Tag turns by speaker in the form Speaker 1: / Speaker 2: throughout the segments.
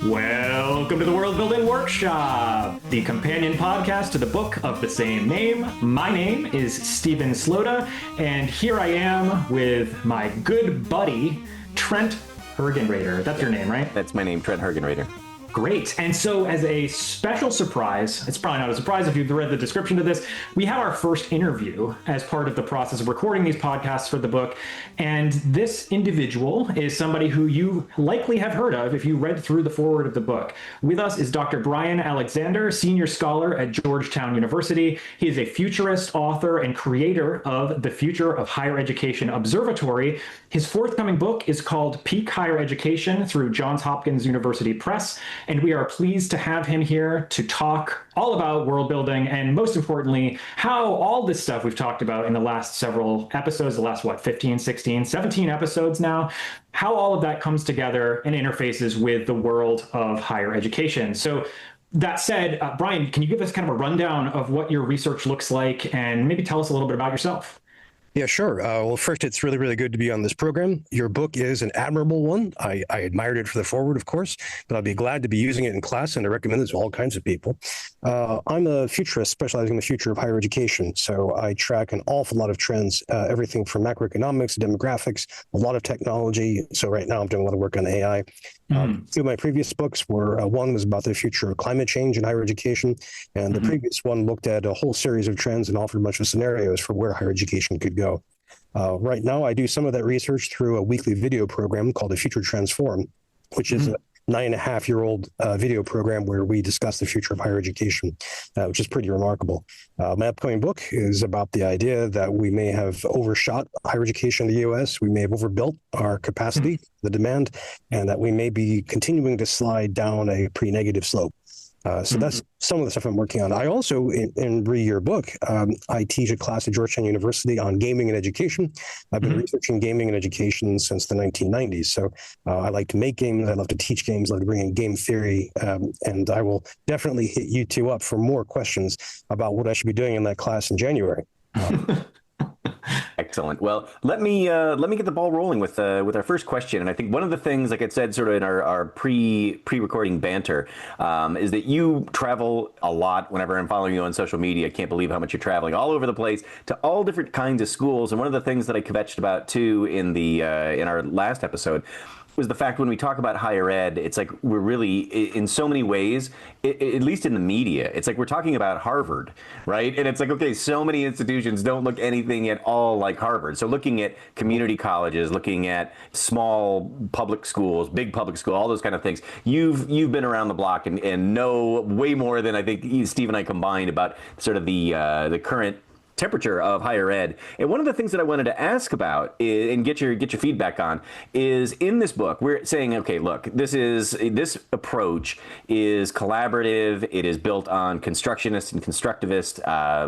Speaker 1: Welcome to the Worldbuilding Workshop, the companion podcast to the book of the same name. My name is Stephen Slota, and here I am with my good buddy, Trent Hergenrader. That's your name, right?
Speaker 2: That's my name, Trent Hergenrader.
Speaker 1: Great. And so as a special surprise, it's probably not a surprise if you've read the description to this, we have our first interview as part of the process of recording these podcasts for the book. And this individual is somebody who you likely have heard of if you read through the foreword of the book. With us is Dr. Bryan Alexander, senior scholar at Georgetown University. He is a futurist, author, and creator of the Future of Higher Education Observatory. His forthcoming book is called Peak Higher Education through Johns Hopkins University Press. And we are pleased to have him here to talk all about world building and, most importantly, how all this stuff we've talked about in the last several episodes, the last, 15, 16, 17 episodes now, how all of that comes together and interfaces with the world of higher education. So that said, Bryan, can you give us kind of a rundown of what your research looks like and maybe tell us a little bit about yourself?
Speaker 3: Yeah, sure. Well, first, it's really, really good to be on this program. Your book is an admirable one. I admired it for the foreword, of course, but I'll be glad to be using it in class, and I recommend it to all kinds of people. I'm a futurist specializing in the future of higher education, so I track an awful lot of trends, everything from macroeconomics, demographics, a lot of technology. So right now I'm doing a lot of work on AI. Two of my previous books were, one was about the future of climate change in higher education, and the previous one looked at a whole series of trends and offered a bunch of scenarios for where higher education could go. Right now, I do some of that research through a weekly video program called The Future Transform, which is a 9.5-year-old video program where we discuss the future of higher education, which is pretty remarkable. My upcoming book is about the idea that we may have overshot higher education in the U.S., we may have overbuilt our capacity, the demand, and that we may be continuing to slide down a pretty negative slope. So that's some of the stuff I'm working on. I also, in read your book, I teach a class at Georgetown University on gaming and education. I've been researching gaming and education since the 1990s. So I like to make games. I love to teach games. I love to bring in game theory. And I will definitely hit you two up for more questions about what I should be doing in that class in January.
Speaker 2: Excellent. Well, let me get the ball rolling with our first question. And I think one of the things, like I said, sort of in our pre-recording banter, is that you travel a lot. Whenever I'm following you on social media, I can't believe how much you're traveling all over the place to all different kinds of schools. And one of the things that I kvetched about too in our last episode was the fact when we talk about higher ed, it's like we're really, in so many ways, at least in the media, it's like we're talking about Harvard, right? And it's like, okay, so many institutions don't look anything at all like Harvard. So looking at community colleges, looking at small public schools, big public school, all those kind of things, you've been around the block and know way more than I think Steve and I combined about sort of the current temperature of higher ed. And one of the things that I wanted to ask about and get your feedback on is, in this book, we're saying, okay, look, this approach is collaborative. It is built on constructionist and constructivist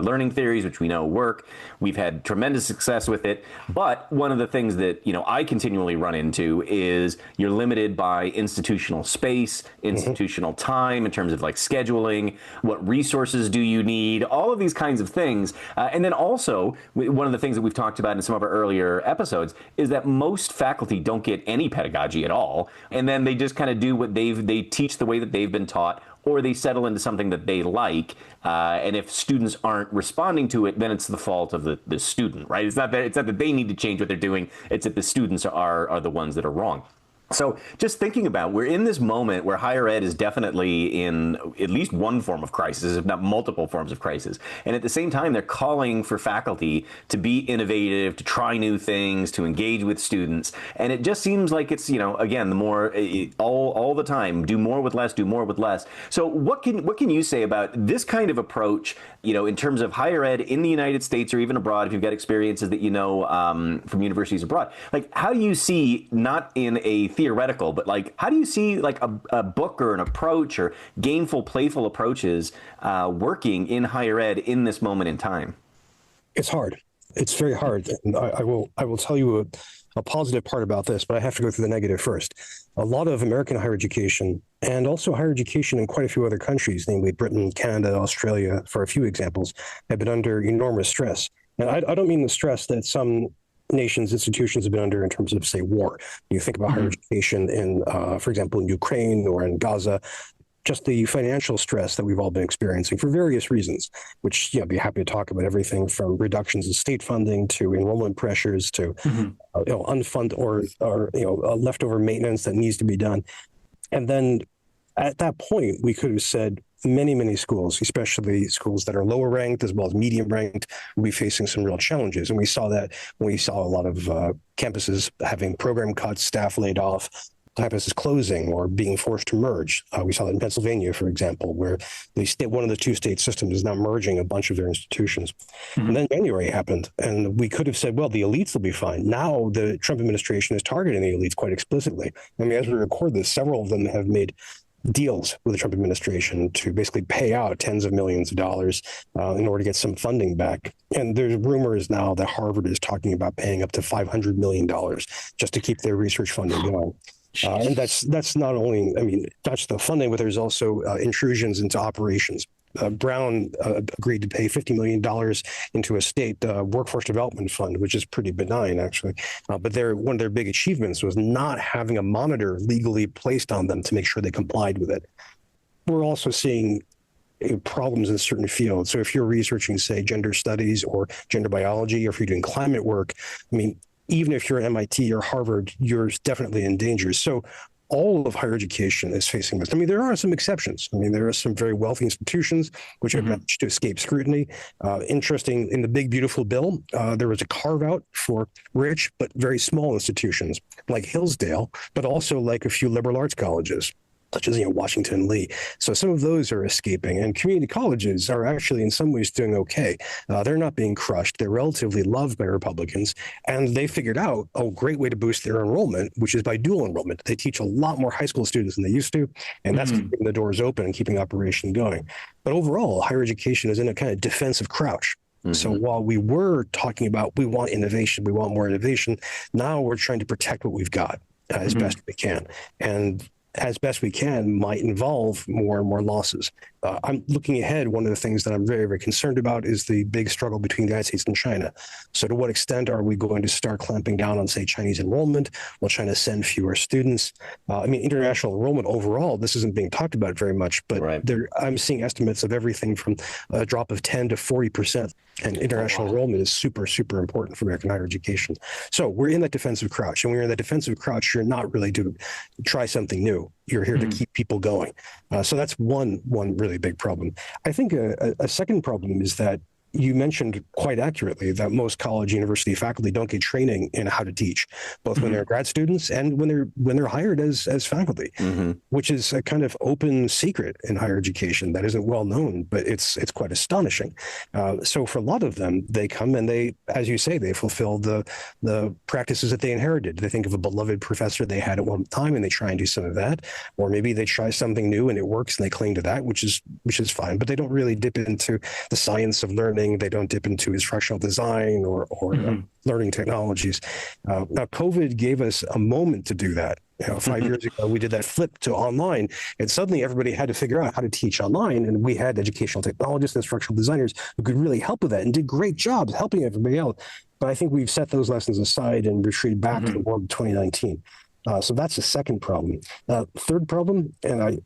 Speaker 2: learning theories, which we know work. We've had tremendous success with it. But one of the things that, I continually run into is you're limited by institutional space, institutional time in terms of like scheduling, what resources do you need, all of these kinds of things. And then also, one of the things that we've talked about in some of our earlier episodes is that most faculty don't get any pedagogy at all. And then they just kind of do what they teach the way that they've been taught, or they settle into something that they like. And if students aren't responding to it, then it's the fault of the student, right? It's not that they need to change what they're doing. It's that the students are the ones that are wrong. So just thinking about, we're in this moment where higher ed is definitely in at least one form of crisis, if not multiple forms of crisis. And at the same time, they're calling for faculty to be innovative, to try new things, to engage with students. And it just seems like it's, again, the more all the time, do more with less, do more with less. So what can you say about this kind of approach, in terms of higher ed in the United States or even abroad, if you've got experiences that from universities abroad? Like, how do you see, not in a theoretical, but like, how do you see like a book or an approach or gameful, playful approaches working in higher ed in this moment in time?
Speaker 3: It's hard. It's very hard. And I will tell you a positive part about this, but I have to go through the negative first. A lot of American higher education, and also higher education in quite a few other countries, namely Britain, Canada, Australia, for a few examples, have been under enormous stress. And I don't mean the stress that some nations, institutions have been under in terms of, say, war. You think about higher education in, for example, in Ukraine or in Gaza, just the financial stress that we've all been experiencing for various reasons, which, I'd be happy to talk about everything from reductions in state funding to enrollment pressures to, unfunded or leftover maintenance that needs to be done. And then at that point, we could have said many schools, especially schools that are lower ranked as well as medium ranked, will be facing some real challenges. And we saw that when we saw a lot of campuses having program cuts, staff laid off, campuses closing or being forced to merge. We saw that in Pennsylvania, for example, where one of the two state systems is now merging a bunch of their institutions. And then January happened, and we could have said, well, the elites will be fine. Now the Trump administration is targeting the elites quite explicitly. I mean, as we record this, several of them have made deals with the Trump administration to basically pay out tens of millions of dollars in order to get some funding back. And there's rumors now that Harvard is talking about paying up to $500 million just to keep their research funding going. And that's not only, not just the funding, but there's also intrusions into operations. Brown agreed to pay $50 million into a state workforce development fund, which is pretty benign, actually. But one of their big achievements was not having a monitor legally placed on them to make sure they complied with it. We're also seeing problems in certain fields. So if you're researching, say, gender studies or gender biology, or if you're doing climate work, even if you're at MIT or Harvard, you're definitely in danger. So all of higher education is facing this. There are some exceptions. There are some very wealthy institutions which have managed to escape scrutiny. Interesting, in the big, beautiful bill, there was a carve out for rich but very small institutions like Hillsdale, but also like a few liberal arts colleges, such as Washington Lee. So some of those are escaping, and community colleges are actually in some ways doing okay. They're not being crushed. They're relatively loved by Republicans, and they figured out a great way to boost their enrollment, which is by dual enrollment. They teach a lot more high school students than they used to, and that's keeping the doors open and keeping operation going. But overall, higher education is in a kind of defensive crouch. So while we were talking about we want innovation, we want more innovation, now we're trying to protect what we've got as best we can. And as best we can might involve more and more losses. I'm looking ahead. One of the things that I'm very, very concerned about is the big struggle between the United States and China. So to what extent are we going to start clamping down on, say, Chinese enrollment? Will China send fewer students? International enrollment overall, this isn't being talked about very much, but I'm seeing estimates of everything from a drop of 10 to 40%. And international enrollment is super, super important for American higher education. So we're in that defensive crouch. And when you're in that defensive crouch, you're not really to try something new. You're here to keep people going. So that's one really big problem. I think a second problem is that you mentioned quite accurately that most college university faculty don't get training in how to teach, both when they're grad students and when they're hired as faculty, which is a kind of open secret in higher education that isn't well known, but it's quite astonishing. So for a lot of them, they come and they, as you say, they fulfill the practices that they inherited. They think of a beloved professor they had at one time and they try and do some of that, or maybe they try something new and it works and they cling to that, which is fine, but they don't really dip into the science of learning. They don't dip into instructional design or learning technologies. Now, COVID gave us a moment to do that. 5 years ago, we did that flip to online, and suddenly everybody had to figure out how to teach online. And we had educational technologists, instructional designers who could really help with that and did great jobs helping everybody else. But I think we've set those lessons aside and retreated back to the world of 2019. So that's the second problem. Third problem, and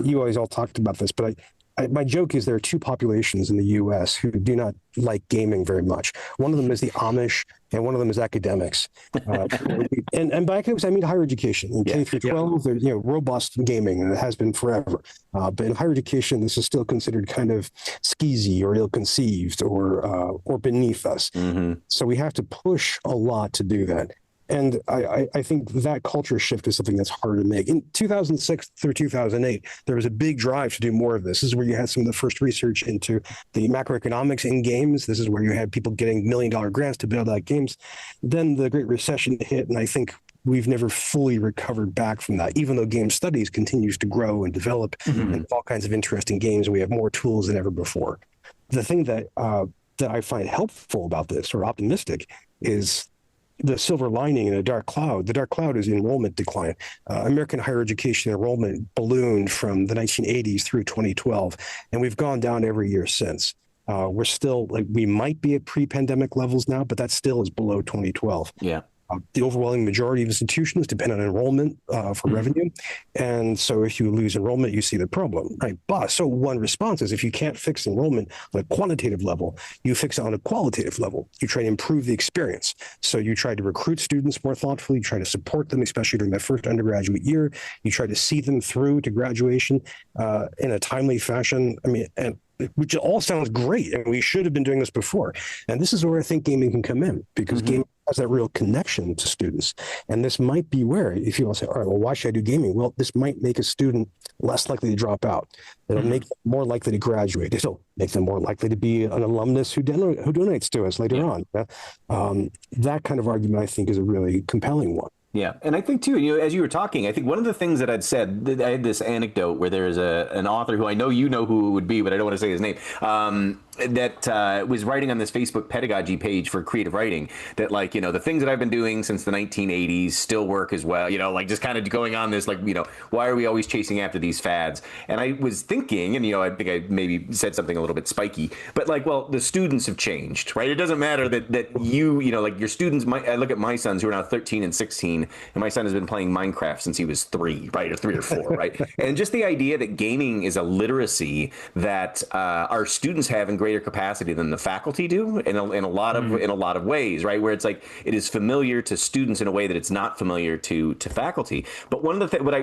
Speaker 3: you always all talked about this, but my joke is there are two populations in the U.S. who do not like gaming very much. One of them is the Amish, and one of them is academics. And by academics, I mean higher education. In K through 12, there's robust gaming, and it has been forever. But in higher education, this is still considered kind of skeezy or ill-conceived or beneath us. So we have to push a lot to do that. And I think that culture shift is something that's hard to make. In 2006 through 2008, there was a big drive to do more of this. This is where you had some of the first research into the macroeconomics in games. This is where you had people getting $1 million grants to build out games. Then the Great Recession hit, and I think we've never fully recovered back from that, even though game studies continues to grow and develop and all kinds of interesting games. We have more tools than ever before. The thing that I find helpful about this, or optimistic, is the silver lining in a dark cloud. The dark cloud is enrollment decline. American higher education enrollment ballooned from the 1980s through 2012, and we've gone down every year since. We're still like, we might be at pre-pandemic levels now, but that still is below 2012.
Speaker 2: Yeah.
Speaker 3: The overwhelming majority of institutions depend on enrollment for revenue. And so if you lose enrollment, you see the problem, right? But so one response is, if you can't fix enrollment on a quantitative level, you fix it on a qualitative level. You try to improve the experience. So you try to recruit students more thoughtfully, you try to support them, especially during that first undergraduate year. You try to see them through to graduation in a timely fashion. I mean, and which all sounds great, and we should have been doing this before. And this is where I think gaming can come in, because gaming has that real connection to students. And this might be where, if you want to say, all right, well, why should I do gaming? Well, this might make a student less likely to drop out. It'll make them more likely to graduate. It'll make them more likely to be an alumnus who donates to us later on. That kind of argument, I think, is a really compelling one.
Speaker 2: Yeah. And I think, too, as you were talking, I think one of the things that I'd said, I had this anecdote where there's an author who I know you know who it would be, but I don't want to say his name, that was writing on this Facebook pedagogy page for creative writing that, like, the things that I've been doing since the 1980s still work as well, like just kind of going on this, like, why are we always chasing after these fads? And I was thinking, and, I think I maybe said something a little bit spiky, but like, well, the students have changed, right? It doesn't matter that like your students, I look at my sons who are now 13 and 16, and my son has been playing Minecraft since he was 3, right? Or 3 or 4, right? And just the idea that gaming is a literacy that our students have in greater capacity than the faculty do in a lot of ways, right? Where it's like it is familiar to students in a way that it's not familiar to faculty. But one of the things what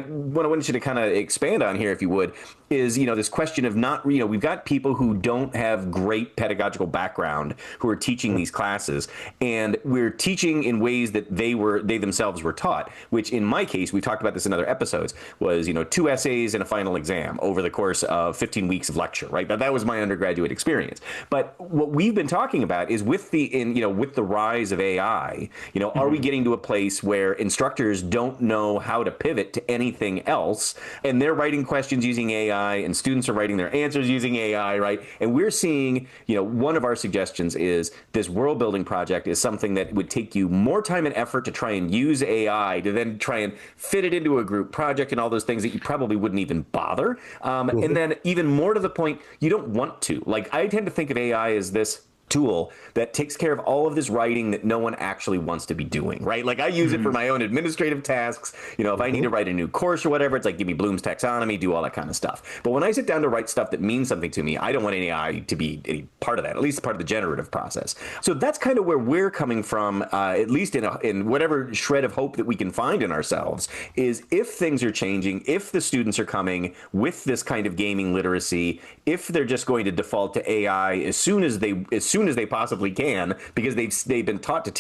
Speaker 2: I want you to kind of expand on here, if you would, is this question of not we've got people who don't have great pedagogical background who are teaching these classes, and we're teaching in ways that they themselves were taught, which in my case, we've talked about this in other episodes, was 2 essays and a final exam over the course of 15 weeks of lecture, right? That was my undergraduate experience. But what we've been talking about is with the rise of AI, are we getting to a place where instructors don't know how to pivot to anything else, and they're writing questions using AI, and students are writing their answers using AI, right? And we're seeing, one of our suggestions is this world building project is something that would take you more time and effort to try and use AI to then try and fit it into a group project and all those things that you probably wouldn't even bother. And then even more to the point, you don't want to. Like, I tend to think of AI as this tool that takes care of all of this writing that no one actually wants to be doing, right? Like, I use it for my own administrative tasks. If I need to write a new course or whatever, it's like, give me Bloom's taxonomy, do all that kind of stuff. But when I sit down to write stuff that means something to me, I don't want any AI to be any part of that, at least part of the generative process. So that's kind of where we're coming from, at least in whatever shred of hope that we can find in ourselves, is if things are changing, if the students are coming with this kind of gaming literacy, if they're just going to default to AI as soon as they possibly can, because they've been taught to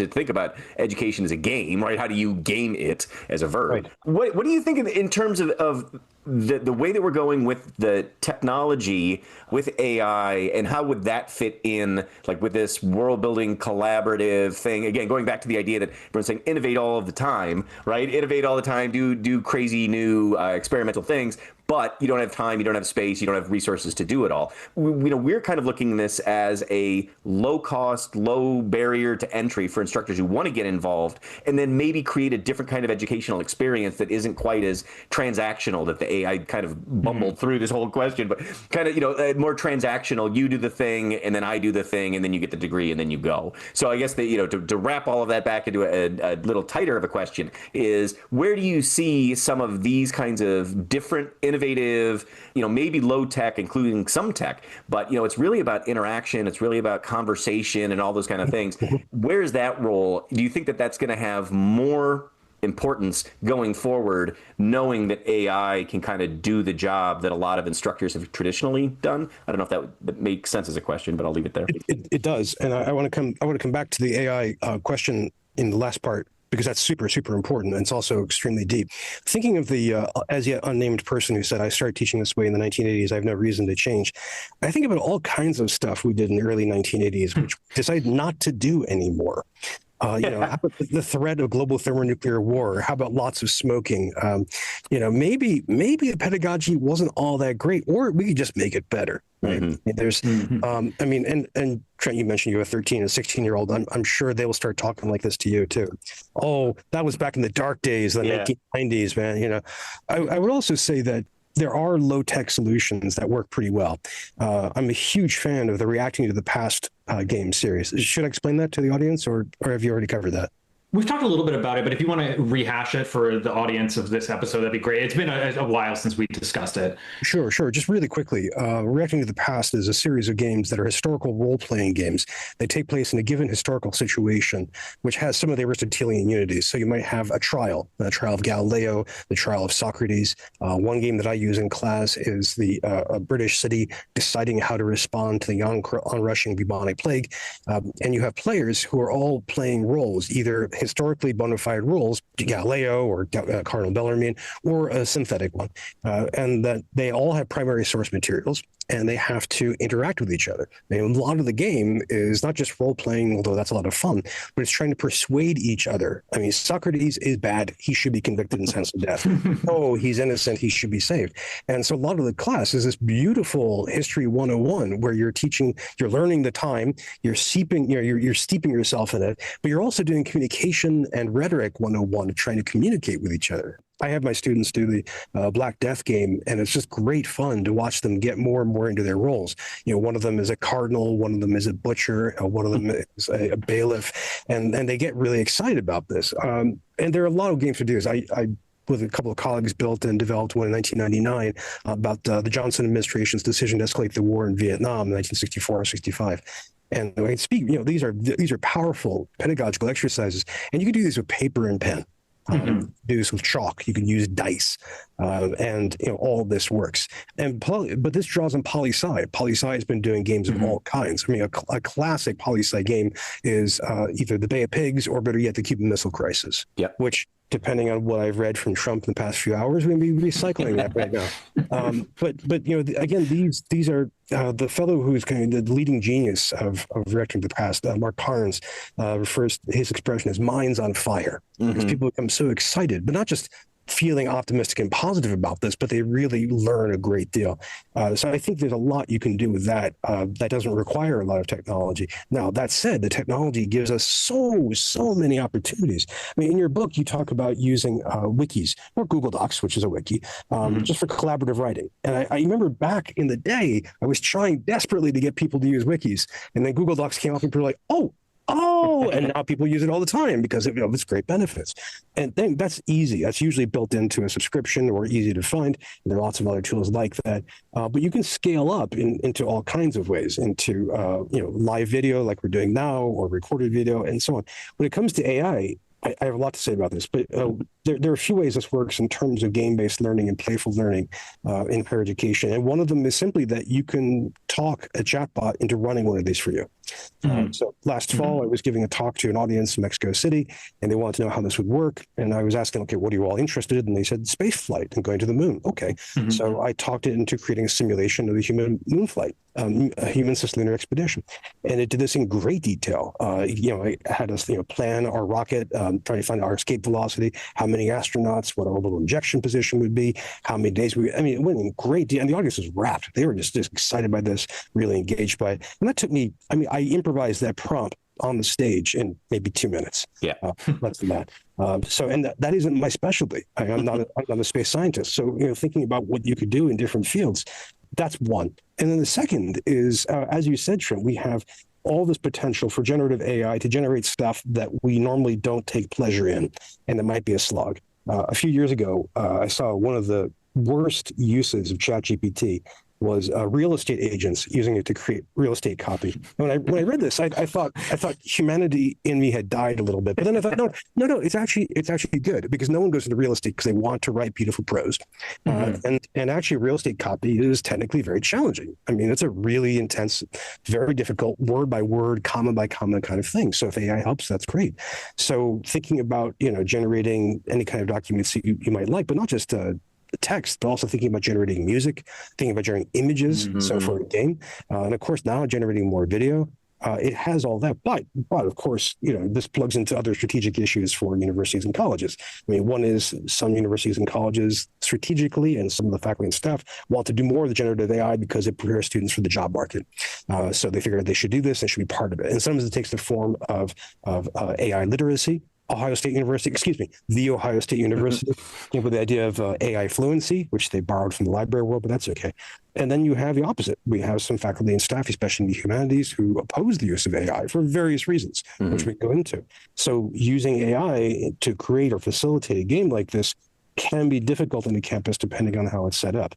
Speaker 2: think about education as a game, right? How do you game it as a verb? Right. What do you think in terms of the way that we're going with the technology with AI, and how would that fit in, like, with this world building collaborative thing? Again, going back to the idea that everyone's saying innovate all of the time, right? Innovate all the time, do crazy new experimental things, but you don't have time, you don't have space, you don't have resources to do it all. We're kind of looking at this as a low cost, low barrier to entry for instructors who want to get involved, and then maybe create a different kind of educational experience that isn't quite as transactional, that the AI kind of bumbled through this whole question, but kind of, more transactional. You do the thing, and then I do the thing, and then you get the degree, and then you go. So I guess that, to wrap all of that back into a little tighter of a question is, where do you see some of these kinds of different innovative, maybe low tech, including some tech, but it's really about interaction, it's really about conversation and all those kind of things. Where's that role? Do you think that that's going to have more importance going forward, knowing that AI can kind of do the job that a lot of instructors have traditionally done? I don't know if that makes sense as a question, but I'll leave it there.
Speaker 3: It does, and I want to come back to the AI question in the last part, because that's super, super important. And it's also extremely deep. Thinking of the as yet unnamed person who said, I started teaching this way in the 1980s, I have no reason to change. I think about all kinds of stuff we did in the early 1980s, which we decided not to do anymore. How about the threat of global thermonuclear war? How about lots of smoking? Maybe the pedagogy wasn't all that great, or we could just make it better. Right? There's, and Trent, you mentioned you have a 13 and 16-year-old. I'm sure they will start talking like this to you too. Oh, that was back in the dark days, the 1990s, man. I would also say that there are low-tech solutions that work pretty well. I'm a huge fan of the Reacting to the Past game series. Should I explain that to the audience, or have you already covered that?
Speaker 1: We've talked a little bit about it, but if you want to rehash it for the audience of this episode, that'd be great. It's been a while since we discussed it.
Speaker 3: Sure. Just really quickly, Reacting to the Past is a series of games that are historical role-playing games. They take place in a given historical situation, which has some of the Aristotelian unities. So you might have the trial of Galileo, the trial of Socrates. One game that I use in class is a British city deciding how to respond to the onrushing bubonic plague. And you have players who are all playing roles, either historically bona fide roles, Galileo or Cardinal Bellarmine, or a synthetic one, and that they all have primary source materials, and they have to interact with each other. I mean, a lot of the game is not just role playing, although that's a lot of fun, but it's trying to persuade each other. I mean, Socrates is bad; he should be convicted and sentenced to death. Oh, he's innocent; he should be saved. And so, a lot of the class is this beautiful history 101, where you're learning the time, you're steeping yourself in it, but you're also doing communication and rhetoric 101, trying to communicate with each other. I have my students do the Black Death game, and it's just great fun to watch them get more and more into their roles. One of them is a cardinal, one of them is a butcher, one of them is a bailiff, and they get really excited about this. And there are a lot of games to do this. I with a couple of colleagues, built and developed one in 1999 about the Johnson administration's decision to escalate the war in Vietnam in 1964 or 65. And I speak, these are powerful pedagogical exercises, and you can do these with paper and pen. Do this with chalk. You can use dice, and all this works. But this draws on poli-sci. Poli-sci has been doing games of all kinds. I mean, a classic poli-sci game is either the Bay of Pigs or, better yet, the Cuban Missile Crisis.
Speaker 2: Yep.
Speaker 3: Which, depending on what I've read from Trump in the past few hours, we're going to be recycling that right now. But again, these are the fellow who's kind of the leading genius of Reacting to the Past, Mark Carnes, refers to his expression as minds on fire. Because people become so excited, but not just feeling optimistic and positive about this, but they really learn a great deal. So I think there's a lot you can do with that that doesn't require a lot of technology. Now, that said, the technology gives us so many opportunities. I mean, in your book, you talk about using wikis or Google Docs, which is a wiki, just for collaborative writing. And I remember back in the day, I was trying desperately to get people to use wikis. And then Google Docs came up and people were like, oh, and now people use it all the time because of its great benefits. And then that's easy. That's usually built into a subscription or easy to find. And there are lots of other tools like that. But you can scale up into all kinds of ways, into live video like we're doing now, or recorded video, and so on. When it comes to AI, I have a lot to say about this, but there are a few ways this works in terms of game-based learning and playful learning in higher education. And one of them is simply that you can talk a chatbot into running one of these for you. So last fall, I was giving a talk to an audience in Mexico City, and they wanted to know how this would work. And I was asking, okay, what are you all interested in? And they said space flight and going to the moon. Okay. So I talked it into creating a simulation of the human moon flight, a human cislunar expedition. And it did this in great detail. I had us plan our rocket, trying to find our escape velocity, how many astronauts, what our orbital injection position would be, how many days it went in great detail. And the audience was rapt. They were just excited by this, really engaged by it. And that took me, I improvised that prompt on the stage in maybe 2 minutes.
Speaker 2: Yeah.
Speaker 3: Less than that. And that isn't my specialty. I'm not a space scientist. So, thinking about what you could do in different fields, that's one. And then the second is, as you said, Shrim, we have all this potential for generative AI to generate stuff that we normally don't take pleasure in, and it might be a slog. A few years ago, I saw one of the worst uses of ChatGPT was real estate agents using it to create real estate copy. When I read this, I thought humanity in me had died a little bit. But then I thought, no, it's actually good, because no one goes into real estate because they want to write beautiful prose. And actually, real estate copy is technically very challenging. I mean, it's a really intense, very difficult word by word, comma by comma kind of thing. So if AI helps, that's great. So thinking about generating any kind of documents you might like, but not just text, but also thinking about generating music, thinking about generating images, so for a game, and of course now generating more video. It has all that, but of course, this plugs into other strategic issues for universities and colleges. I mean, one is some universities and colleges strategically, and some of the faculty and staff want to do more of the generative AI because it prepares students for the job market. So they figure they should do this and should be part of it. And sometimes it takes the form of AI literacy. the Ohio State University, came up with the idea of AI fluency, which they borrowed from the library world, but that's okay. And then you have the opposite. We have some faculty and staff, especially in the humanities, who oppose the use of AI for various reasons, which we go into. So using AI to create or facilitate a game like this can be difficult on the campus depending on how it's set up.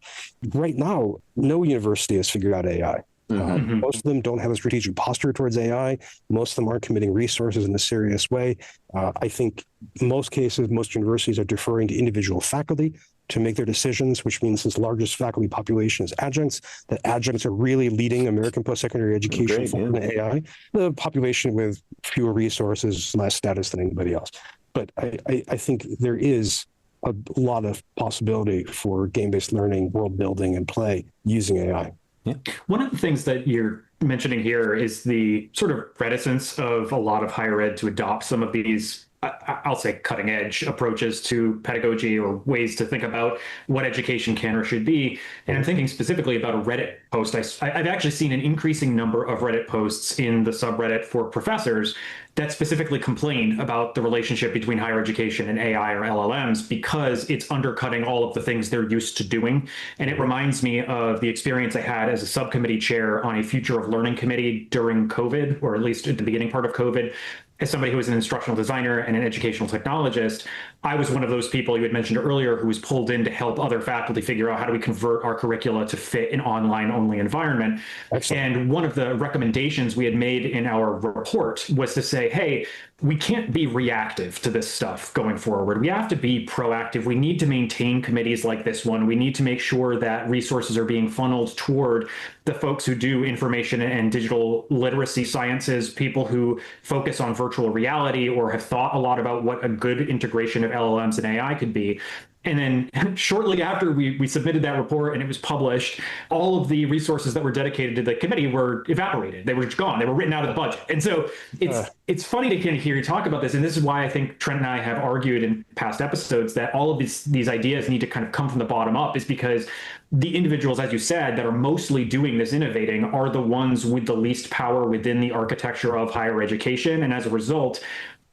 Speaker 3: Right now, no university has figured out AI. Most of them don't have a strategic posture towards AI. Most of them aren't committing resources in a serious way. I think in most cases, most universities are deferring to individual faculty to make their decisions, which means this largest faculty population is adjuncts, that adjuncts are really leading American post-secondary education in AI, the population with fewer resources, less status than anybody else. But I think there is a lot of possibility for game-based learning, world building, and play using AI.
Speaker 1: Yeah. One of the things that you're mentioning here is the sort of reticence of a lot of higher ed to adopt some of these, I'll say, cutting edge approaches to pedagogy or ways to think about what education can or should be. And I'm thinking specifically about a Reddit post. I've actually seen an increasing number of Reddit posts in the subreddit for professors that specifically complain about the relationship between higher education and AI or LLMs because it's undercutting all of the things they're used to doing. And it reminds me of the experience I had as a subcommittee chair on a future of learning committee during COVID, or at least at the beginning part of COVID. As somebody who was an instructional designer and an educational technologist, I was one of those people you had mentioned earlier who was pulled in to help other faculty figure out how do we convert our curricula to fit an online-only environment. Excellent. And one of the recommendations we had made in our report was to say, hey, we can't be reactive to this stuff going forward. We have to be proactive. We need to maintain committees like this one. We need to make sure that resources are being funneled toward the folks who do information and digital literacy sciences, people who focus on virtual reality or have thought a lot about what a good integration of LLMs and AI could be. And then shortly after we submitted that report and it was published, all of the resources that were dedicated to the committee were evaporated. They were gone. They were written out of the budget. And so it's funny to kind of hear you talk about this. And this is why I think Trent and I have argued in past episodes that all of these ideas need to kind of come from the bottom up, is because the individuals, as you said, that are mostly doing this innovating are the ones with the least power within the architecture of higher education. And as a result,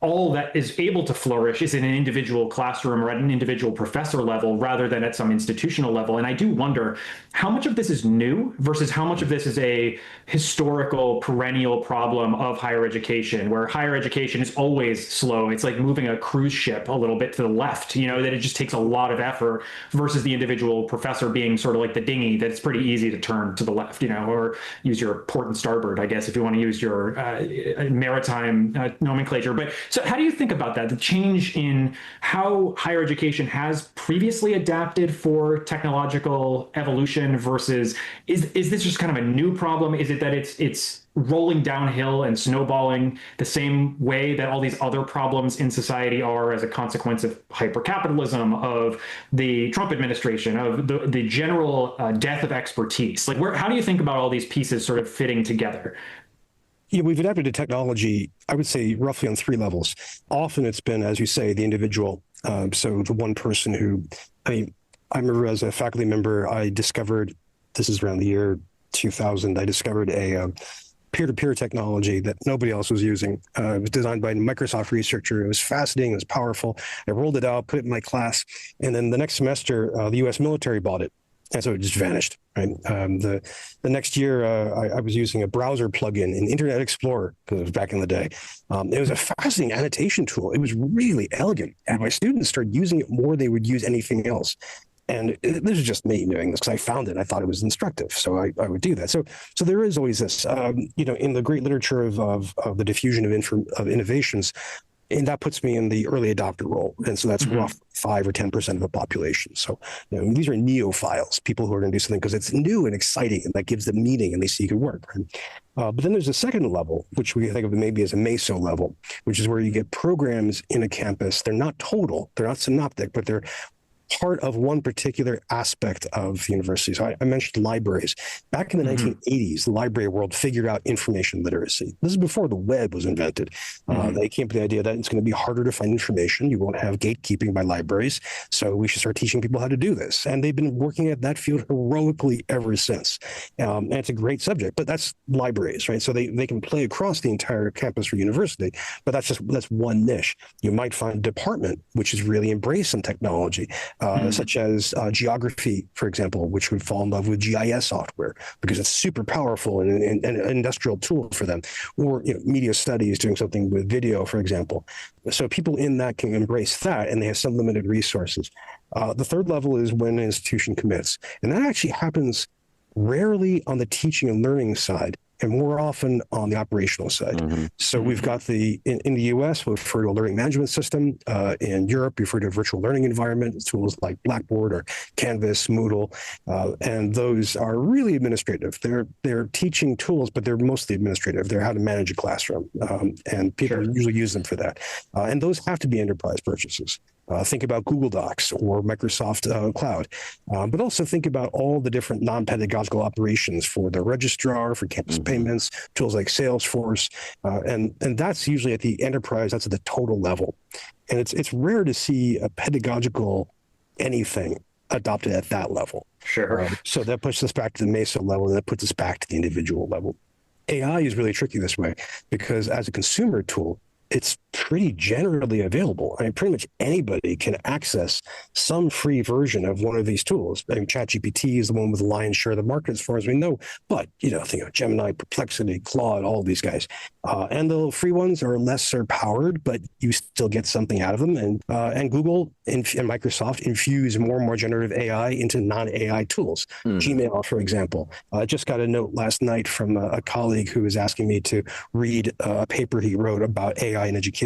Speaker 1: all that is able to flourish is in an individual classroom or at an individual professor level rather than at some institutional level. And I do wonder how much of this is new versus how much of this is a historical perennial problem of higher education, where higher education is always slow. It's like moving a cruise ship a little bit to the left, that it just takes a lot of effort, versus the individual professor being sort of like the dinghy that it's pretty easy to turn to the left, or use your port and starboard, I guess, if you want to use your maritime nomenclature. But so how do you think about that, the change in how higher education has previously adapted for technological evolution versus is this just kind of a new problem? Is it that it's rolling downhill and snowballing the same way that all these other problems in society are as a consequence of hypercapitalism, of the Trump administration, of the general death of expertise? Like, how do you think about all these pieces sort of fitting together?
Speaker 3: Yeah, we've adapted to technology, I would say, roughly on three levels. Often it's been, as you say, the individual. So the one person who, I remember as a faculty member, I discovered, this is around the year 2000, I discovered a peer-to-peer technology that nobody else was using. It was designed by a Microsoft researcher. It was fascinating. It was powerful. I rolled it out, put it in my class. And then the next semester, the U.S. military bought it. And so it just vanished. Right. The next year, I was using a browser plugin in Internet Explorer, because it was back in the day. It was a fascinating annotation tool. It was really elegant. And my students started using it more than they would use anything else. And this is just me doing this because I found it and I thought it was instructive. So I would do that. So there is always this, in the great literature of the diffusion of innovations, and that puts me in the early adopter role. And so that's roughly 5 or 10% of the population. So these are neophiles, people who are going to do something because it's new and exciting and that gives them meaning and they see it can work. Right? But then there's a second level, which we think of maybe as a meso level, which is where you get programs in a campus. They're not total, they're not synoptic, but they're part of one particular aspect of the university. So I mentioned libraries. Back in the 1980s, the library world figured out information literacy. This is before the web was invented. They came up with the idea that it's going to be harder to find information. You won't have gatekeeping by libraries. So we should start teaching people how to do this. And they've been working at that field heroically ever since. And it's a great subject, but that's libraries, right? So they can play across the entire campus or university, but that's one niche. You might find a department which is really embracing technology, such as geography, for example, which would fall in love with GIS software because it's super powerful and an industrial tool for them. Or media studies, doing something with video, for example. So people in that can embrace that, and they have some limited resources. The third level is when an institution commits, and that actually happens rarely on the teaching and learning side, and more often on the operational side. So we've got in the US, we refer to a learning management system. In Europe, we refer to a virtual learning environment, tools like Blackboard or Canvas, Moodle, and those are really administrative. They're teaching tools, but they're mostly administrative. They're how to manage a classroom, and people usually use them for that. And those have to be enterprise purchases. Think about Google Docs or Microsoft Cloud, but also think about all the different non-pedagogical operations for the registrar, for campus payments, tools like Salesforce, and that's usually at the enterprise. That's at the total level, and it's rare to see a pedagogical anything adopted at that level.
Speaker 1: Sure.
Speaker 3: So that puts us back to the Mesa level, and that puts us back to the individual level. AI is really tricky this way because as a consumer tool, it's pretty generally available. I mean, pretty much anybody can access some free version of one of these tools. I mean, ChatGPT is the one with the lion's share of the market as far as we know. But, think of Gemini, Perplexity, Claude, all of these guys. And the free ones are lesser powered, but you still get something out of them. And Google and Microsoft infuse more and more generative AI into non-AI tools. Gmail, for example. I just got a note last night from a colleague who was asking me to read a paper he wrote about AI in education.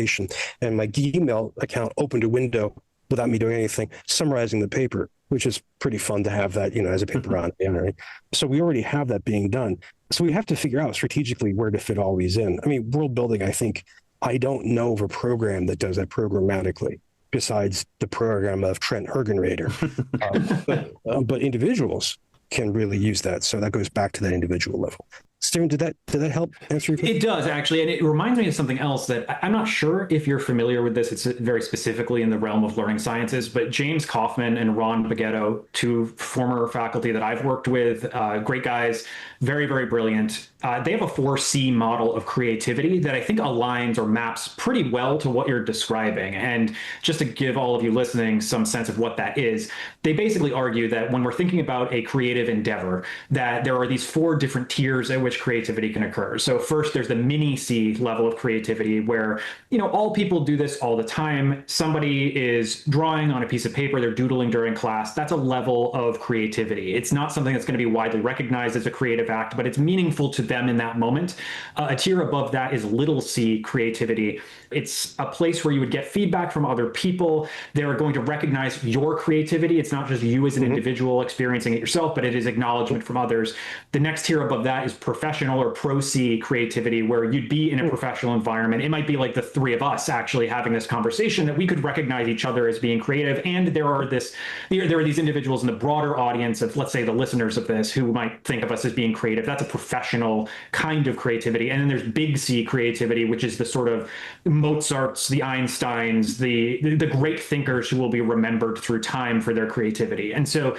Speaker 3: And my Gmail account opened a window without me doing anything, summarizing the paper, which is pretty fun to have that, as a paper on. Right? So we already have that being done. So we have to figure out strategically where to fit all these in. I mean, Worldbuilding, I don't know of a program that does that programmatically besides the program of Trent Hergenrader. But individuals can really use that. So that goes back to that individual level. Steven, did that help answer your question?
Speaker 1: It does, actually. And it reminds me of something else that I'm not sure if you're familiar with this. It's very specifically in the realm of learning sciences, but James Kaufman and Ron Bagetto, two former faculty that I've worked with, great guys, very, very brilliant. They have a 4C model of creativity that I think aligns or maps pretty well to what you're describing. And just to give all of you listening some sense of what that is, they basically argue that when we're thinking about a creative endeavor, that there are these 4 different tiers at which creativity can occur. So first, there's the mini C level of creativity where, all people do this all the time. Somebody is drawing on a piece of paper, they're doodling during class. That's a level of creativity. It's not something that's going to be widely recognized as a creative act, but it's meaningful to them in that moment. A tier above that is little c creativity. It's a place where you would get feedback from other people. They're going to recognize your creativity. It's not just you as an individual experiencing it yourself, but it is acknowledgement from others. The next tier above that is professional or pro C creativity, where you'd be in a professional environment. It might be like the 3 of us actually having this conversation, that we could recognize each other as being creative. And there are these individuals in the broader audience of, let's say, the listeners of this, who might think of us as being creative. That's a professional kind of creativity. And then there's big C creativity, which is the sort of Mozarts, the Einsteins, the great thinkers who will be remembered through time for their creativity. And so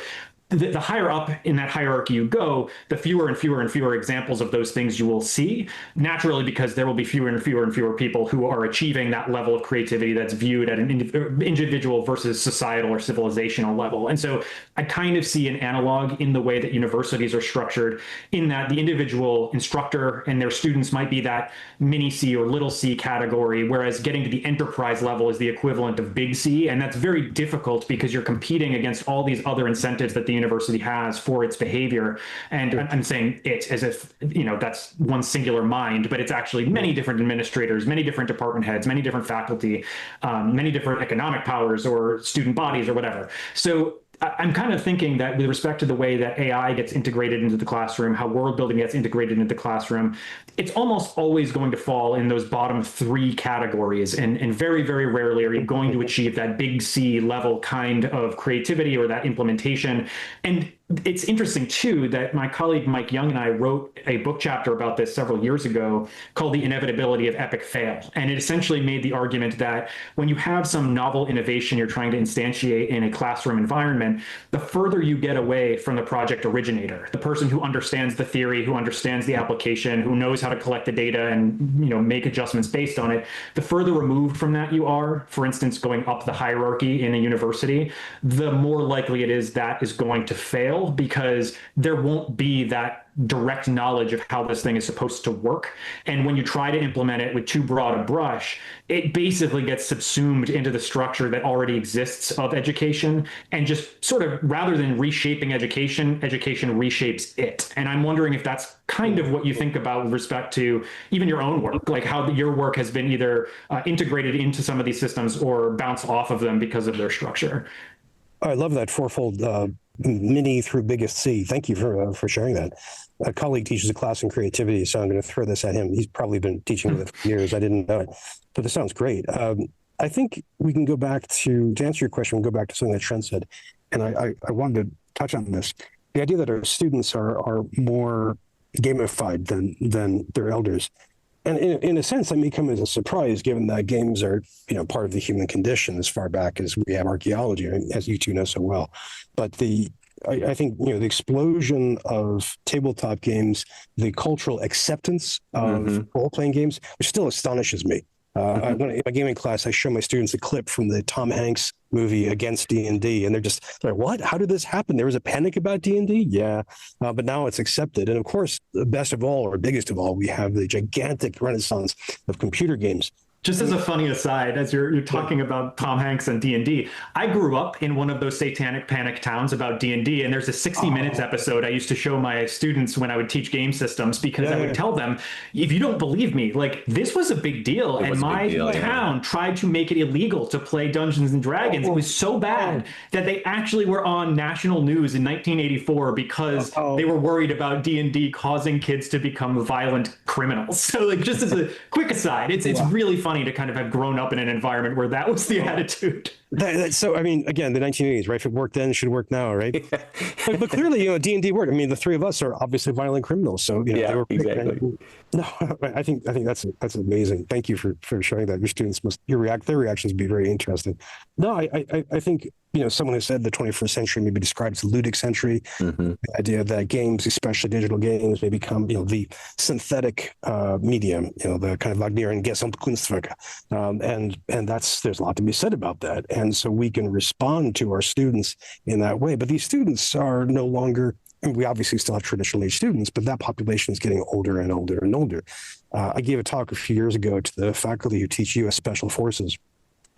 Speaker 1: the higher up in that hierarchy you go, the fewer and fewer and fewer examples of those things you will see, naturally, because there will be fewer and fewer and fewer people who are achieving that level of creativity that's viewed at an individual versus societal or civilizational level. And so I kind of see an analog in the way that universities are structured, in that the individual instructor and their students might be that mini C or little c category, whereas getting to the enterprise level is the equivalent of big C. And that's very difficult because you're competing against all these other incentives that the university has for its behavior. And I'm saying it as if, that's one singular mind, but it's actually many different administrators, many different department heads, many different faculty, many different economic powers or student bodies or whatever. So I'm kind of thinking that with respect to the way that AI gets integrated into the classroom, how world building gets integrated into the classroom, it's almost always going to fall in those bottom three categories. And very, very rarely are you going to achieve that big C level kind of creativity or that implementation. And it's interesting, too, that my colleague Mike Young and I wrote a book chapter about this several years ago called The Inevitability of Epic Fail. And it essentially made the argument that when you have some novel innovation you're trying to instantiate in a classroom environment, the further you get away from the project originator, the person who understands the theory, who understands the application, who knows how to collect the data and make adjustments based on it, the further removed from that you are, for instance, going up the hierarchy in a university, the more likely it is that is going to fail, because there won't be that direct knowledge of how this thing is supposed to work. And when you try to implement it with too broad a brush, it basically gets subsumed into the structure that already exists of education, and just sort of, rather than reshaping education, education reshapes it. And I'm wondering if that's kind of what you think about with respect to even your own work, like how your work has been either integrated into some of these systems or bounced off of them because of their structure.
Speaker 3: I love that fourfold mini through biggest C. Thank you for sharing that. A colleague teaches a class in creativity, so I'm going to throw this at him. He's probably been teaching with it for years. I didn't know it, but this sounds great. I think we can go back to answer your question. We'll go back to something that Trent said, and I wanted to touch on this. The idea that our students are more gamified than their elders. And in a sense, that may come as a surprise, given that games are, part of the human condition as far back as we have archaeology, as you two know so well. But I think, the explosion of tabletop games, the cultural acceptance of role-playing games, which still astonishes me. In my gaming class, I show my students a clip from the Tom Hanks movie Against D&D, and they're like, what? How did this happen? There was a panic about D&D? Yeah, but now it's accepted. And of course, the best of all, or biggest of all, we have the gigantic renaissance of computer games.
Speaker 1: Just as a funny aside, as you're talking about Tom Hanks and D&D, I grew up in one of those satanic panic towns about D&D, and there's a 60 Minutes episode I used to show my students when I would teach game systems, because I would tell them, if you don't believe me, like, this was a big deal, and my town tried to make it illegal to play Dungeons and Dragons. It was so bad that they actually were on national news in 1984 because they were worried about D&D causing kids to become violent criminals. So, like, just as a quick aside, it's really funny to kind of have grown up in an environment where that was the attitude.
Speaker 3: So, I mean, again, the 1980s, right? If it worked then, it should work now, right? but clearly, D&D worked. I mean, the three of us are obviously violent criminals, so they were
Speaker 2: exactly.
Speaker 3: No, I think that's amazing. Thank you for showing that. Your students their reactions would be very interesting. No, I think someone who said the 21st century maybe describes the ludic century. The idea that games, especially digital games, may become the synthetic medium, the kind of Wagnerian Gesamtkunstwerk, and there's a lot to be said about that. And so we can respond to our students in that way. But these students are no longer, and we obviously still have traditional age students, but that population is getting older and older and older. I gave a talk a few years ago to the faculty who teach U.S. Special Forces,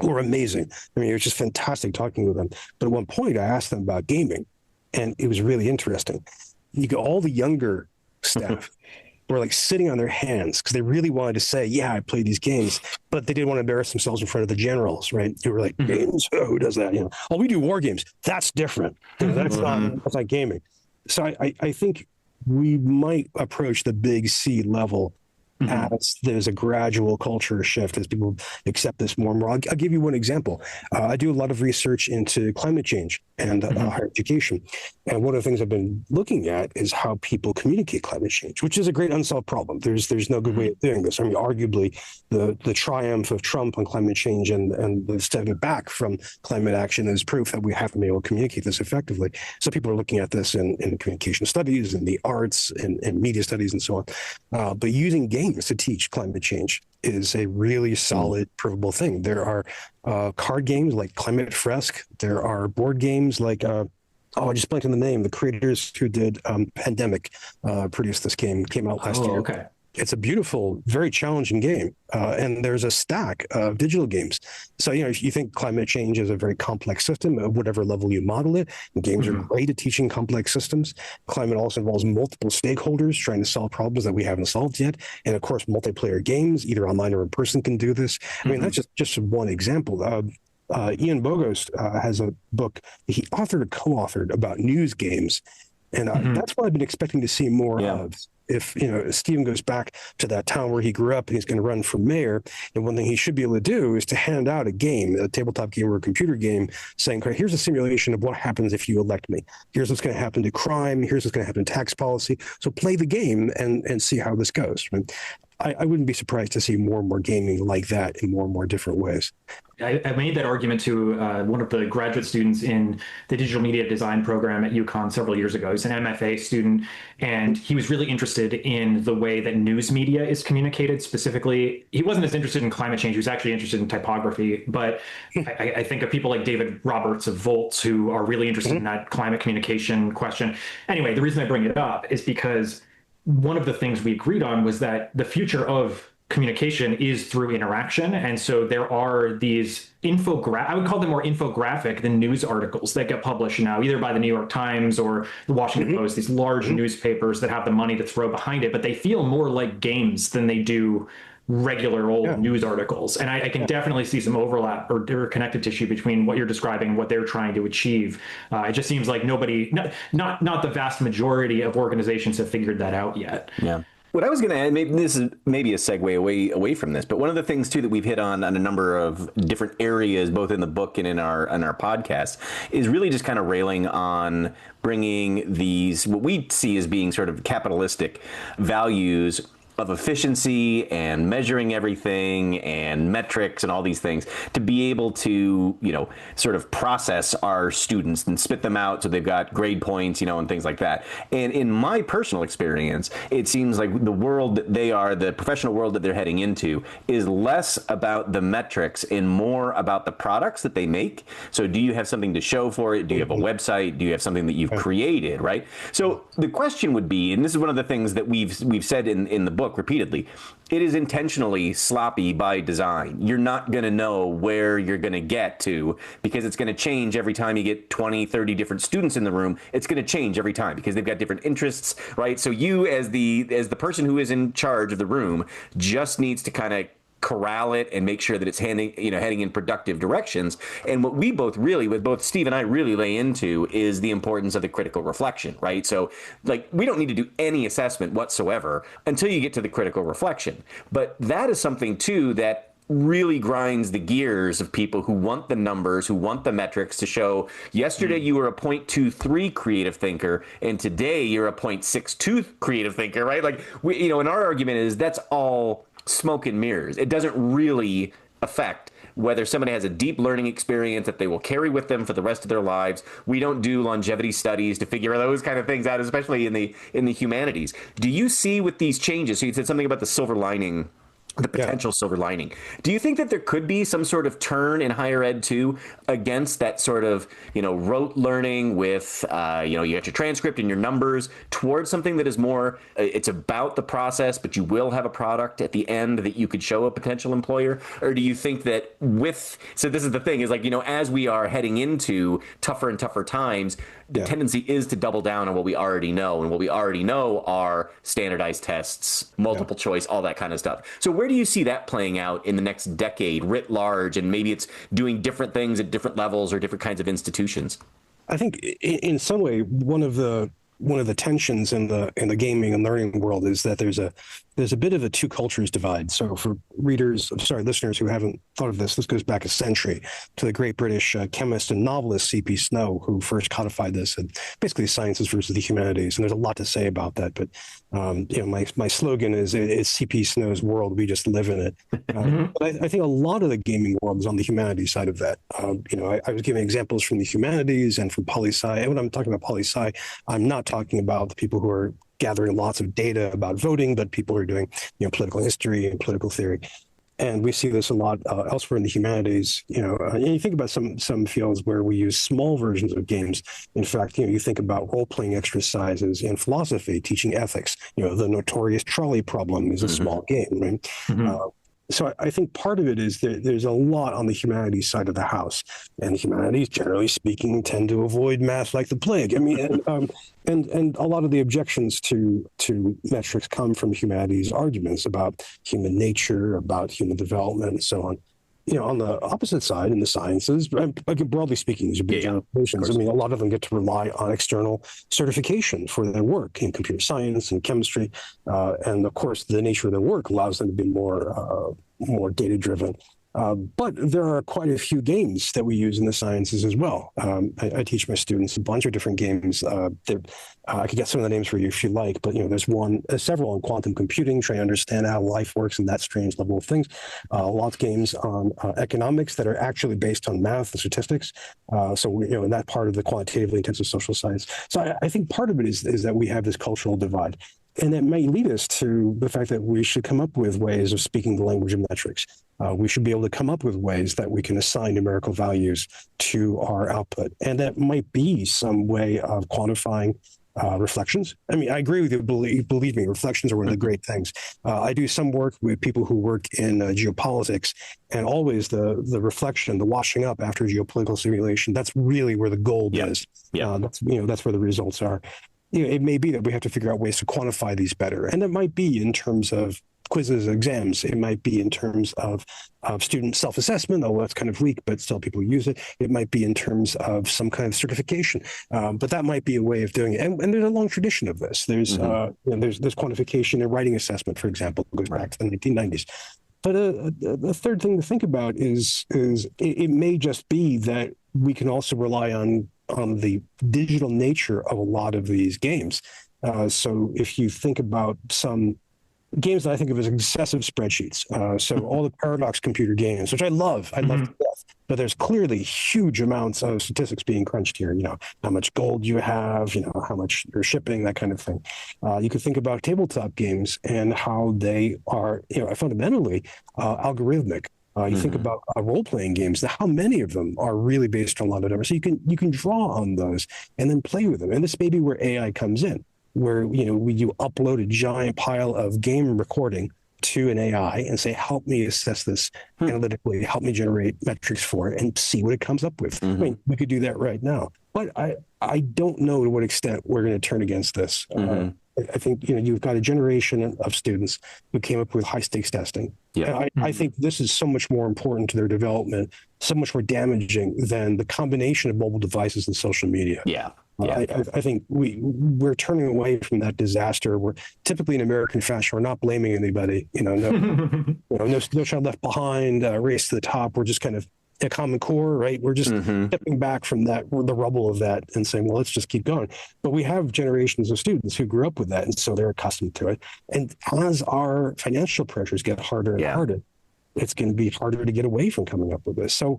Speaker 3: who are amazing. I mean, it was just fantastic talking with them. But at one point, I asked them about gaming, and it was really interesting. You get all the younger staff were like sitting on their hands because they really wanted to say, yeah, I played these games, but they didn't want to embarrass themselves in front of the generals, right? They were like, games? Oh, who does that? Oh, we do war games. That's different. That's not gaming. So I think we might approach the big C level as there's a gradual culture shift as people accept this more and more. I'll give you one example. I do a lot of research into climate change and higher education. And one of the things I've been looking at is how people communicate climate change, which is a great unsolved problem. There's no good way of doing this. I mean, arguably, the triumph of Trump on climate change and the stepping back from climate action is proof that we haven't been able to communicate this effectively. So people are looking at this in communication studies, in the arts, and media studies, and so on. But using games to teach climate change is a really solid, provable thing. There are card games like Climate Fresque. There are board games like, I just blanked on the name. The creators who did Pandemic produced this game, came out last year.
Speaker 1: Okay.
Speaker 3: It's a beautiful, very challenging game. And there's a stack of digital games. So, you think climate change is a very complex system at whatever level you model it. And games are great at teaching complex systems. Climate also involves multiple stakeholders trying to solve problems that we haven't solved yet. And of course, multiplayer games, either online or in person, can do this. I mean, that's just one example. Ian Bogost has a book he authored or co-authored about news games. And that's what I've been expecting to see more of. If Stephen goes back to that town where he grew up and he's going to run for mayor, and one thing he should be able to do is to hand out a game, a tabletop game or a computer game, saying, okay, here's a simulation of what happens if you elect me. Here's what's going to happen to crime. Here's what's going to happen to tax policy. So play the game and see how this goes. I wouldn't be surprised to see more and more gaming like that in more and more different ways.
Speaker 1: I made that argument to one of the graduate students in the digital media design program at UConn several years ago. He's an MFA student, and he was really interested in the way that news media is communicated. Specifically, he wasn't as interested in climate change. He was actually interested in typography. But I think of people like David Roberts of Volts, who are really interested in that climate communication question. Anyway, the reason I bring it up is because one of the things we agreed on was that the future of communication is through interaction. And so there are these I would call them more infographic than news articles that get published now, either by the New York Times or the Washington Post, these large newspapers that have the money to throw behind it, but they feel more like games than they do regular old news articles. And I can definitely see some overlap or connective tissue between what you're describing and what they're trying to achieve. It just seems like not the vast majority of organizations have figured that out yet.
Speaker 2: Yeah. What I was going to add, maybe this is maybe a segue away from this, but one of the things too that we've hit on a number of different areas, both in the book and in our podcast, is really just kind of railing on bringing these what we see as being sort of capitalistic values of efficiency and measuring everything and metrics and all these things to be able to, sort of process our students and spit them out so they've got grade points, and things like that. And in my personal experience, it seems like the world that the professional world that they're heading into is less about the metrics and more about the products that they make. So do you have something to show for it? Do you have a website? Do you have something that you've created, right? So the question would be, and this is one of the things that we've said in the book repeatedly, it is intentionally sloppy by design. You're not going to know where you're going to get to because it's going to change every time you get 20, 30 different students in the room. It's going to change every time because they've got different interests, right? So you as the person who is in charge of the room just needs to kind of corral it and make sure that it's heading in productive directions. And what we both Steve and I really lay into is the importance of the critical reflection, right? So we don't need to do any assessment whatsoever until you get to the critical reflection. But that is something too that really grinds the gears of people who want the numbers, who want the metrics to show yesterday you were a 0.23 creative thinker and today you're a 0.62 creative thinker, right? And our argument is that's all smoke and mirrors. It doesn't really affect whether somebody has a deep learning experience that they will carry with them for the rest of their lives. We don't do longevity studies to figure those kind of things out, especially in the humanities. Do you see with these changes, so you said something about the silver lining, the potential silver lining. Do you think that there could be some sort of turn in higher ed too against that sort of, rote learning with, you got your transcript and your numbers towards something that is more, it's about the process, but you will have a product at the end that you could show a potential employer? Or do you think that so this is the thing is as we are heading into tougher and tougher times, the tendency is to double down on what we already know. And what we already know are standardized tests, multiple choice, all that kind of stuff. So where do you see that playing out in the next decade writ large? And maybe it's doing different things at different levels or different kinds of institutions.
Speaker 3: I think in some way, one of the tensions in the gaming and learning world is that there's a bit of a two cultures divide. So for listeners who haven't thought of this goes back a century to the great British chemist and novelist C.P. Snow, who first codified this and basically sciences versus the humanities. And there's a lot to say about that. But my slogan is it's C.P. Snow's world. We just live in it. But I think a lot of the gaming world is on the humanities side of that. I was giving examples from the humanities and from poli-sci. And when I'm talking about poli-sci, I'm not talking about the people who are gathering lots of data about voting, but people who are doing political history and political theory. And we see this a lot elsewhere in the humanities. And you think about some fields where we use small versions of games. In fact, you think about role-playing exercises in philosophy, teaching ethics. The notorious trolley problem is a small game, right? So I think part of it is that there's a lot on the humanities side of the house, and humanities, generally speaking, tend to avoid math like the plague. I mean, and a lot of the objections to metrics come from humanities arguments about human nature, about human development, and so on. on the opposite side, in the sciences, again, broadly speaking, these are big generalizations. I mean, a lot of them get to rely on external certification for their work in computer science and chemistry, and of course, the nature of their work allows them to be more data driven. But there are quite a few games that we use in the sciences as well. I teach my students a bunch of different games. I could get some of the names for you if you like, but there's several on quantum computing, trying to understand how life works and that strange level of things. Lots of games on economics that are actually based on math and statistics. So in that part of the quantitatively intensive social science. So I think part of it is that we have this cultural divide. And that may lead us to the fact that we should come up with ways of speaking the language of metrics. We should be able to come up with ways that we can assign numerical values to our output. And that might be some way of quantifying reflections. I mean, I agree with you. Believe me, reflections are one of the great things. I do some work with people who work in geopolitics, and always the reflection, the washing up after geopolitical simulation, that's really where the gold is. That's where the results are. It may be that we have to figure out ways to quantify these better. And it might be in terms of quizzes, exams. It might be in terms of student self-assessment, although that's kind of weak, but still people use it. It might be in terms of some kind of certification, but that might be a way of doing it. And there's a long tradition of this. There's quantification and writing assessment, for example, goes back to the 1990s. But a third thing to think about is it may just be that we can also rely on the digital nature of a lot of these games. So if you think about some games that I think of as excessive spreadsheets, so all the paradox computer games, which I love to death, but there's clearly huge amounts of statistics being crunched here. How much gold you have, how much you're shipping, that kind of thing. You could think about tabletop games and how they are, fundamentally algorithmic. You think about role-playing games, how many of them are really based on a lot of numbers. So you can draw on those and then play with them. And this may be where AI comes in, where you upload a giant pile of game recording to an AI and say, help me assess this analytically, help me generate metrics for it and see what it comes up with. I mean, we could do that right now. But I don't know to what extent we're going to turn against this. I think you've got a generation of students who came up with high stakes testing. And I think this is so much more important to their development, so much more damaging than the combination of mobile devices and social media. I think we're turning away from that disaster. We're typically in American fashion. We're not blaming anybody. No child left behind. Race to the top. We're just kind of a common core, right? We're just stepping back from the rubble of that and saying, well, let's just keep going. But we have generations of students who grew up with that, and so they're accustomed to it. And as our financial pressures get harder and harder, it's going to be harder to get away from coming up with this. So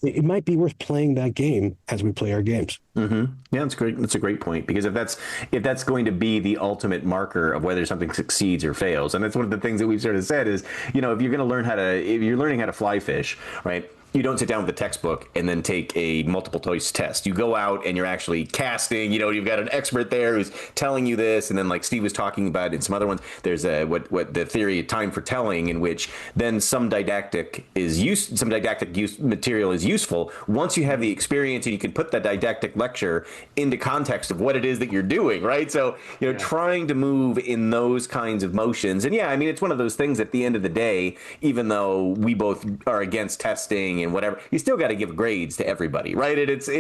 Speaker 3: it might be worth playing that game as we play our games.
Speaker 2: Yeah, that's great. That's a great point, because if that's going to be the ultimate marker of whether something succeeds or fails, and that's one of the things that we've sort of said is, if you're going to if you're learning how to fly fish, right? You don't sit down with a textbook and then take a multiple choice test. You go out and you're actually casting. You've got an expert there who's telling you this, and then, like Steve was talking about in some other ones, there's what the theory of time for telling, in which then some didactic material is useful once you have the experience and you can put that didactic lecture into context of what it is that you're doing, right? So trying to move in those kinds of motions, and it's one of those things. At the end of the day, even though we both are against testing and whatever, you still got to give grades to everybody, right?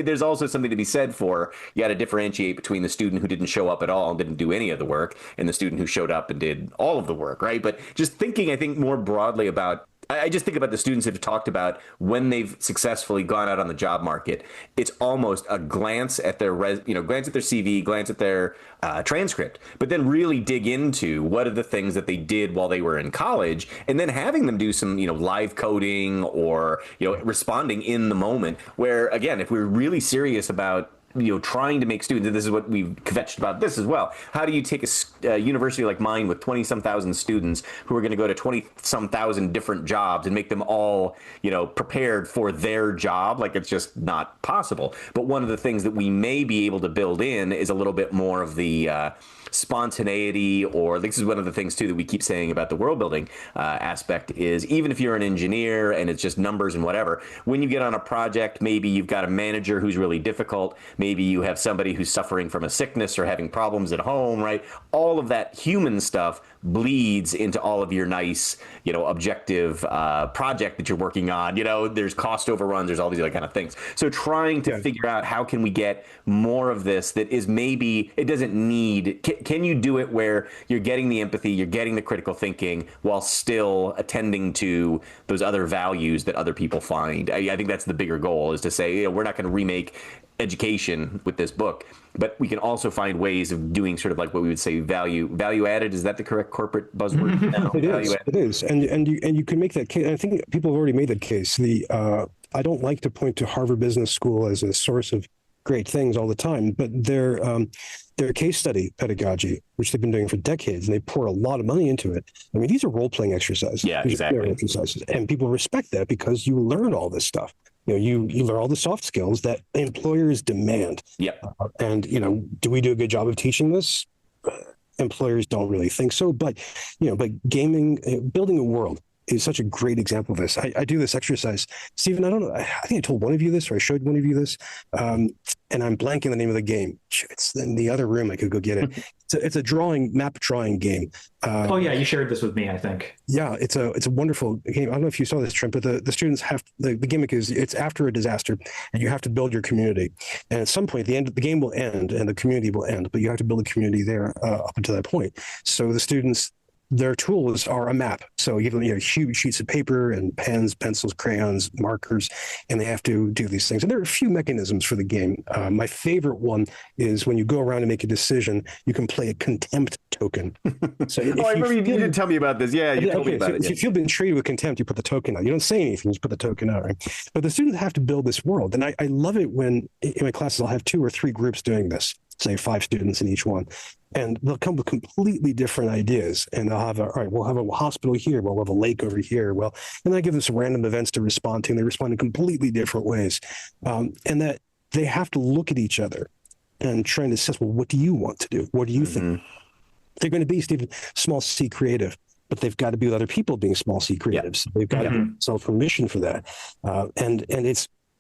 Speaker 2: There's also something to be said for, you got to differentiate between the student who didn't show up at all and didn't do any of the work and the student who showed up and did all of the work, right? But just thinking, I think, more broadly about, I just think about the students that have talked about when they've successfully gone out on the job market. It's almost a glance at their glance at their CV, glance at their transcript, but then really dig into what are the things that they did while they were in college, and then having them do some live coding or responding in the moment. Where, again, if we're really serious about trying to make students, and this is what we've kvetched about this as well. How do you take a university like mine with 20-some thousand students who are going to go to 20-some thousand different jobs and make them all, prepared for their job? Like, it's just not possible. But one of the things that we may be able to build in is a little bit more of the spontaneity, or this is one of the things too that we keep saying about the world building aspect, is even if you're an engineer and it's just numbers and whatever, when you get on a project, maybe you've got a manager who's really difficult, maybe maybe you have somebody who's suffering from a sickness or having problems at home, right? All of that human stuff bleeds into all of your nice, objective project that you're working on. There's cost overruns, there's all these other kind of things. So trying to figure out how can we get more of this that is maybe, it doesn't need, can you do it where you're getting the empathy, you're getting the critical thinking while still attending to those other values that other people find? I think that's the bigger goal, is to say, we're not going to remake education with this book, but we can also find ways of doing sort of like what we would say value added. Is that the correct corporate buzzword? No,
Speaker 3: it is, and you can make that case. I think people have already made that case. I don't like to point to Harvard Business School as a source of great things all the time, but their case study pedagogy, which they've been doing for decades, and they pour a lot of money into it. I mean, these are role-playing exercises.
Speaker 2: Yeah, exactly.
Speaker 3: Exercises, and people respect that because you learn all this stuff. You learn all the soft skills that employers demand.
Speaker 2: Yeah.
Speaker 3: And do we do a good job of teaching this? Employers don't really think so, but gaming, building a world is such a great example of this. I do this exercise. Stephen, I don't know. I think I told one of you this, or I showed one of you this, and I'm blanking the name of the game. It's in the other room. I could go get it. It's a map drawing game.
Speaker 1: Oh yeah, you shared this with me, I think.
Speaker 3: Yeah, it's a wonderful game. I don't know if you saw this, Trent, but the students have the gimmick is it's after a disaster, and you have to build your community. And at some point, the game will end, and the community will end, but you have to build a community there up until that point. So the students, their tools are a map. So you have huge sheets of paper and pens, pencils, crayons, markers, and they have to do these things. And there are a few mechanisms for the game. My favorite one is when you go around and make a decision, you can play a contempt token. So
Speaker 2: I remember you did tell me about this. Yeah, you told me about it.
Speaker 3: If you feel been treated with contempt, you put the token out. You don't say anything, you just put the token out, right? But the students have to build this world. And I love it when in my classes I'll have 2 or 3 groups doing this, say 5 students in each one. And they'll come with completely different ideas. And they'll have, all right, we'll have a hospital here. We'll have a lake over here. Well, and I give them some random events to respond to, and they respond in completely different ways. And that they have to look at each other and try and assess, well, what do you want to do? What do you think? They're going to be, Stephen, small c creative, but they've got to be with other people being small c creative. So they've got to have self-permission for that. And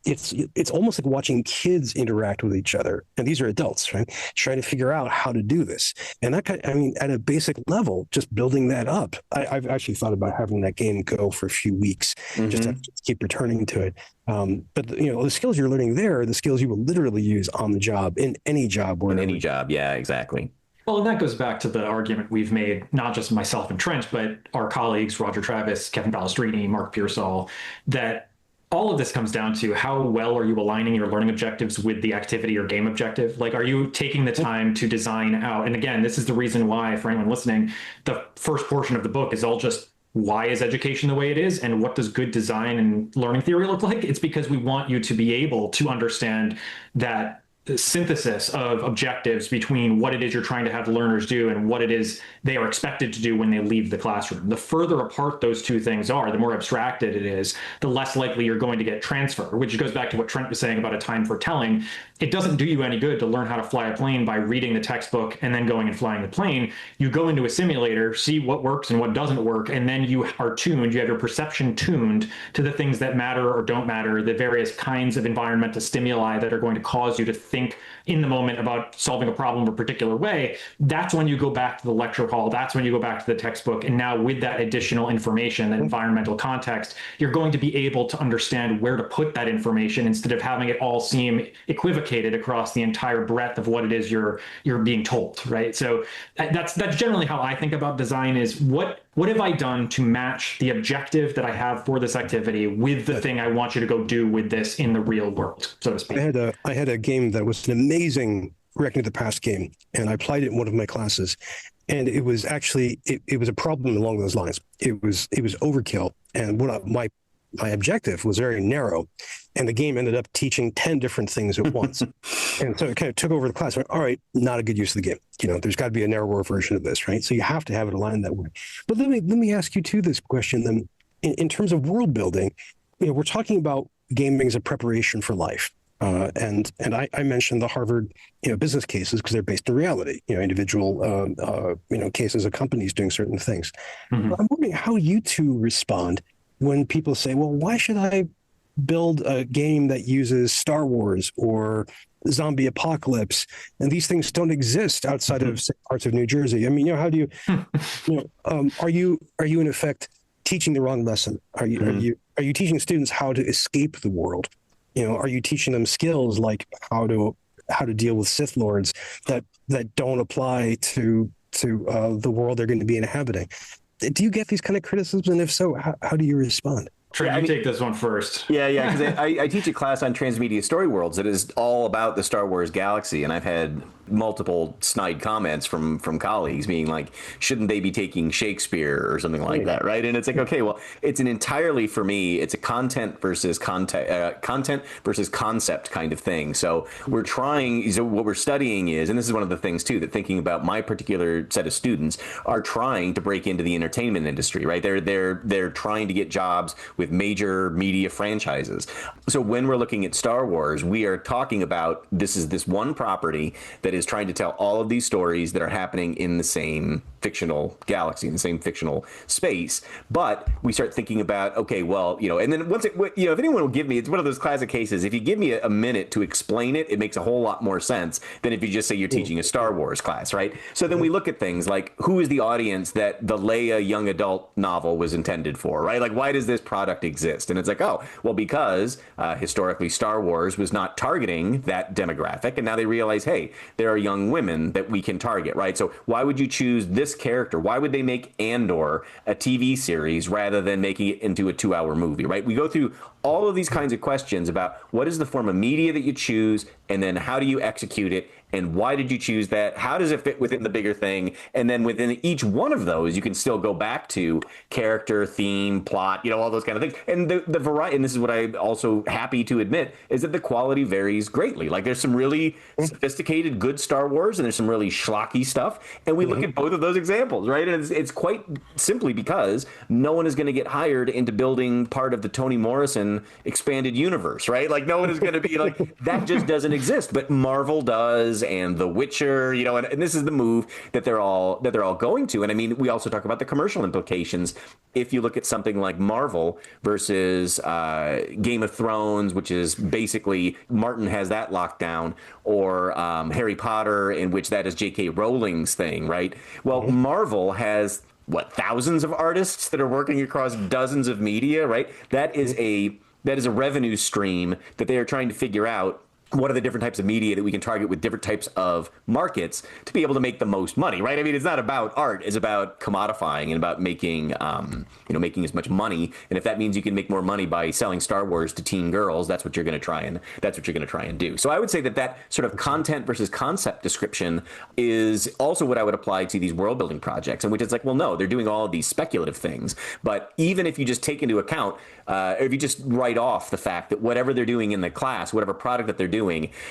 Speaker 3: it's almost like watching kids interact with each other, and these are adults, right? Trying to figure out how to do this, and at a basic level, just building that up. I've actually thought about having that game go for a few weeks, just to keep returning to it. But the skills you're learning there are the skills you will literally use on the job in any job.
Speaker 2: In any job, yeah, exactly.
Speaker 1: Well, and that goes back to the argument we've made, not just myself and Trent, but our colleagues, Roger Travis, Kevin Balestrini, Mark Pearsall, that all of this comes down to how well are you aligning your learning objectives with the activity or game objective? Like, are you taking the time to design out? And again, this is the reason why, for anyone listening, the first portion of the book is all just why is education the way it is and what does good design and learning theory look like? It's because we want you to be able to understand that the synthesis of objectives between what it is you're trying to have learners do and what it is they are expected to do when they leave the classroom. The further apart those two things are, the more abstracted it is, the less likely you're going to get transfer, which goes back to what Trent was saying about a time for telling. It doesn't do you any good to learn how to fly a plane by reading the textbook and then going and flying the plane. You go into a simulator, see what works and what doesn't work, and then you are tuned, you have your perception tuned to the things that matter or don't matter, the various kinds of environmental stimuli that are going to cause you to think in the moment about solving a problem a particular way. That's when you go back to the lecture hall. That's when you go back to the textbook. And now with that additional information, that environmental context, you're going to be able to understand where to put that information instead of having it all seem equivocated across the entire breadth of what it is you're being told, right? So that's generally how I think about design is what have I done to match the objective that I have for this activity with the thing I want you to go do with this in the real world, so to speak.
Speaker 3: I had a game that was an amazing Reckoning the Past game, and I applied it in one of my classes. And it was actually, it was a problem along those lines. It was overkill. And my objective was very narrow, and the game ended up teaching 10 different things at once. And so it kind of took over the class. I went, all right, not a good use of the game. There's got to be a narrower version of this, right? So you have to have it aligned that way. But let me ask you too this question then. In terms of world building, we're talking about gaming as a preparation for life. And I mentioned the Harvard business cases because they're based in reality, individual cases of companies doing certain things. But I'm wondering how you two respond when people say, well, why should I build a game that uses Star Wars or zombie apocalypse, and these things don't exist outside of parts of New Jersey. I mean, how do are you in effect teaching the wrong lesson? Are you teaching students how to escape the world? Are you teaching them skills like how to deal with Sith lords that don't apply to the world they're going to be inhabiting? Do you get these kind of criticisms, and if so, how do you respond?
Speaker 1: Trey, take this one first.
Speaker 2: Yeah, because I teach a class on transmedia story worlds that is all about the Star Wars galaxy, and I've had multiple snide comments from colleagues being like, shouldn't they be taking Shakespeare or something like that, right? And it's like, okay, well, it's an entirely, for me, it's a content versus concept kind of thing. So what we're studying is, and this is one of the things too, that thinking about my particular set of students are trying to break into the entertainment industry, right? They're trying to get jobs with major media franchises. So when we're looking at Star Wars, we are talking about this one property that is trying to tell all of these stories that are happening in the same fictional galaxy, in the same fictional space. But we start thinking about, okay, well, and then once if anyone will give me, it's one of those classic cases, if you give me a minute to explain it, it makes a whole lot more sense than if you just say you're teaching a Star Wars class, right? So then we look at things like, who is the audience that the Leia young adult novel was intended for, right? Like, why does this product exist? And it's like, oh, well, because historically Star Wars was not targeting that demographic, and now they realize, hey, there are young women that we can target, right? So why would you choose this character? Why would they make Andor a TV series rather than making it into a 2-hour movie, right? We go through all of these kinds of questions about what is the form of media that you choose, and then how do you execute it, and why did you choose that? How does it fit within the bigger thing? And then within each one of those, you can still go back to character, theme, plot, all those kind of things. And the variety, and this is what I'm also happy to admit, is that the quality varies greatly. Like, there's some really sophisticated, good Star Wars, and there's some really schlocky stuff. And we look at both of those examples, right? And it's quite simply because no one is going to get hired into building part of the Toni Morrison expanded universe, right? Like, no one is going to be like, that just doesn't exist. But Marvel does, and The Witcher, and this is the move that they're all going to. And I mean, we also talk about the commercial implications. If you look at something like Marvel versus Game of Thrones, which is basically Martin has that locked down, or Harry Potter, in which that is J.K. Rowling's thing, right? Well, Marvel has thousands of artists that are working across dozens of media, right? That is a revenue stream that they are trying to figure out. What are the different types of media that we can target with different types of markets to be able to make the most money, right? I mean, it's not about art; it's about commodifying and about making, making as much money. And if that means you can make more money by selling Star Wars to teen girls, that's what you're going to try and do. So I would say that sort of content versus concept description is also what I would apply to these world building projects, in which it's like, well, no, they're doing all of these speculative things, but even if you just take into account, or if you just write off the fact that whatever they're doing in the class, whatever product that they're doing,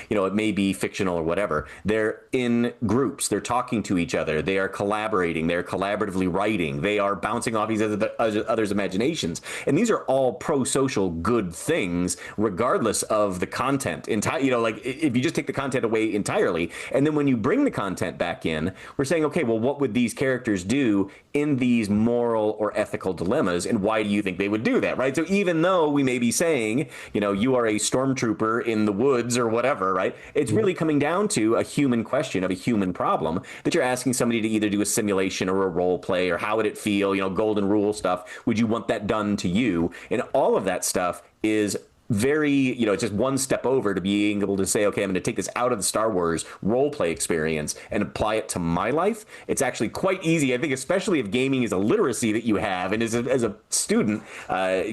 Speaker 2: it may be fictional or whatever, they're in groups, they're talking to each other, they are collaborating, they're collaboratively writing, they are bouncing off each other's imaginations. And these are all pro-social good things, regardless of the content. Like, if you just take the content away entirely, and then when you bring the content back in, we're saying, okay, well, what would these characters do in these moral or ethical dilemmas, and why do you think they would do that, right? So even though we may be saying, you are a stormtrooper in the woods or whatever, right? It's really coming down to a human question of a human problem that you're asking somebody to either do a simulation or a role play, or how would it feel, golden rule stuff. Would you want that done to you? And all of that stuff is very, it's just one step over to being able to say, okay, I'm going to take this out of the Star Wars role play experience and apply it to my life. It's actually quite easy, I think, especially if gaming is a literacy that you have, and as a student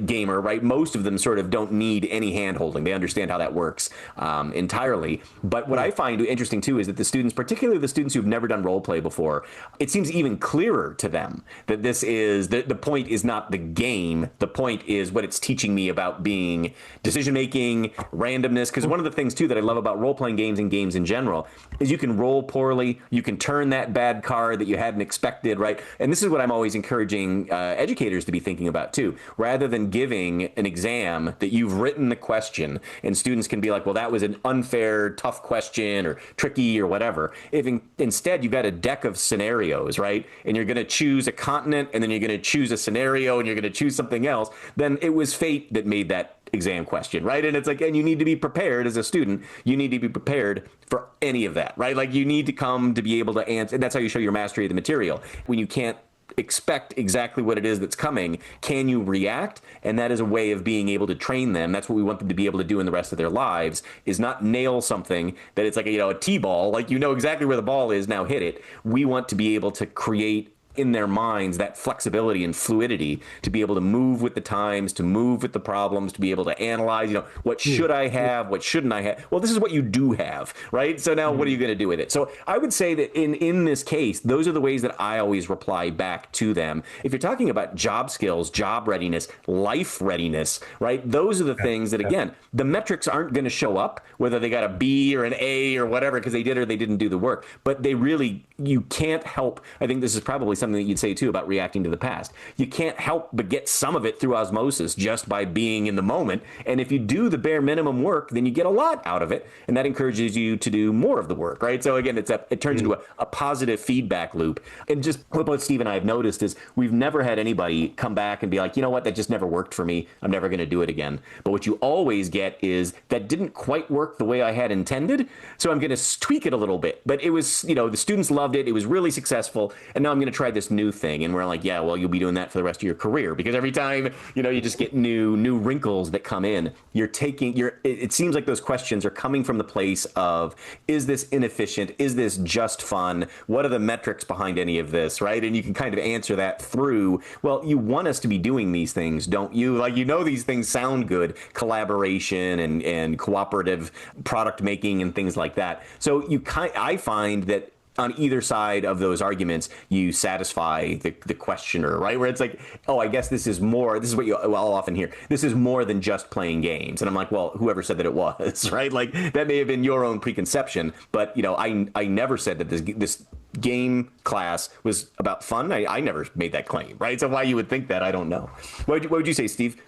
Speaker 2: gamer, right? Most of them sort of don't need any hand holding. They understand how that works entirely. But what I find interesting too is that the students, particularly the students who've never done role play before, it seems even clearer to them that this is the point is not the game. The point is what it's teaching me about being decision-making, randomness, because one of the things, too, that I love about role-playing games and games in general is you can roll poorly, you can turn that bad card that you hadn't expected, right? And this is what I'm always encouraging educators to be thinking about, too. Rather than giving an exam that you've written the question, and students can be like, well, that was an unfair, tough question, or tricky, or whatever. If instead you've got a deck of scenarios, right? And you're going to choose a continent, and then you're going to choose a scenario, and you're going to choose something else, then it was fate that made that exam question, right? And it's like, and you need to be prepared as a student. You need to be prepared for any of that, right? Like you need to come to be able to answer. And that's how you show your mastery of the material. When you can't expect exactly what it is that's coming, can you react? And that is a way of being able to train them. That's what we want them to be able to do in the rest of their lives, is not nail something that it's like, a T-ball, like you know exactly where the ball is, now hit it. We want to be able to create in their minds that flexibility and fluidity to be able to move with the times, to move with the problems, to be able to analyze, what should I have, what shouldn't I have? Well, this is what you do have, right? So now what are you going to do with it? So I would say that in this case, those are the ways that I always reply back to them. If you're talking about job skills, job readiness, life readiness, right? Those are the things that, again, the metrics aren't going to show up, whether they got a B or an A or whatever, because they did or they didn't do the work. But they really, you can't help. I think this is probably something that you'd say too about reacting to the past. You can't help but get some of it through osmosis just by being in the moment. And if you do the bare minimum work, then you get a lot out of it. And that encourages you to do more of the work, right? So again, it turns into a positive feedback loop. And just what both Steve and I have noticed is we've never had anybody come back and be like, you know what, that just never worked for me. I'm never going to do it again. But what you always get is that didn't quite work the way I had intended. So I'm going to tweak it a little bit. But it was, the students loved it. It was really successful. And now I'm going to try this new thing. And we're like, yeah, well, you'll be doing that for the rest of your career, because every time, you just get new wrinkles that come in. It seems like those questions are coming from the place of, is this inefficient? Is this just fun? What are the metrics behind any of this, right? And you can kind of answer that through, well, you want us to be doing these things, don't you? Like, these things sound good, collaboration and cooperative product making and things like that. So I find that on either side of those arguments, you satisfy the questioner, right? Where it's like, oh, I guess this is what I'll often hear. This is more than just playing games. And I'm like, well, whoever said that it was, right? Like that may have been your own preconception, but I never said that this game class was about fun. I never made that claim, right? So why you would think that, I don't know. What would you say, Steve?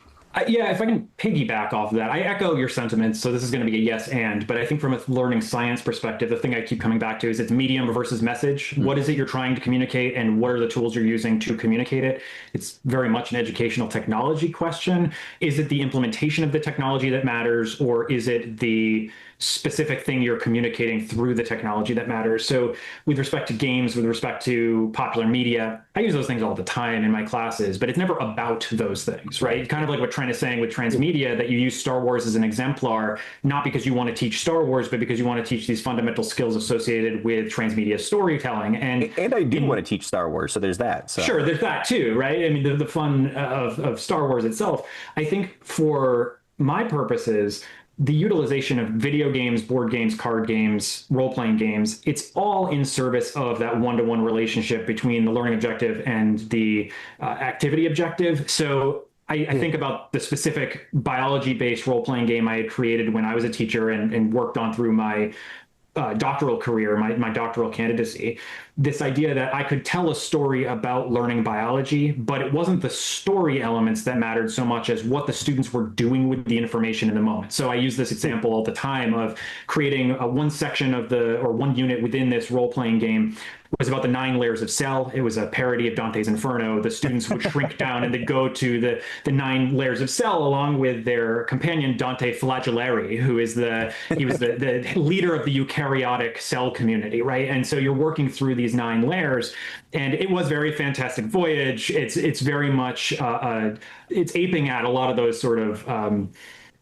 Speaker 1: Yeah, if I can piggyback off of that, I echo your sentiments. So this is going to be a yes and, but I think from a learning science perspective, the thing I keep coming back to is it's medium versus message. Mm-hmm. What is it you're trying to communicate, and what are the tools you're using to communicate it? It's very much an educational technology question. Is it the implementation of the technology that matters, or is it the specific thing you're communicating through the technology that matters? So with respect to games, with respect to popular media, I use those things all the time in my classes, but it's never about those things, right? Kind of like what Trent is saying with transmedia, that you use Star Wars as an exemplar, not because you want to teach Star Wars, but because you want to teach these fundamental skills associated with transmedia storytelling. And
Speaker 2: I do want to teach Star Wars, so there's that. So.
Speaker 1: Sure, there's that too, right? I mean, the fun of Star Wars itself. I think for my purposes, the utilization of video games, board games, card games, role-playing games, it's all in service of that one-to-one relationship between the learning objective and the activity objective. So I think about the specific biology-based role-playing game I had created when I was a teacher and worked on through my doctoral career, my doctoral candidacy. This idea that I could tell a story about learning biology, but it wasn't the story elements that mattered so much as what the students were doing with the information in the moment. So I use this example all the time of creating one section of one unit within this role-playing game. It was about the 9 layers of cell. It was a parody of Dante's Inferno. The students would shrink down and they'd go to the 9 layers of cell along with their companion Dante Flagellari, who is the leader of the eukaryotic cell community, right? And so you're working through these 9 layers, and it was very fantastic voyage. It's very much it's aping at a lot of those sort of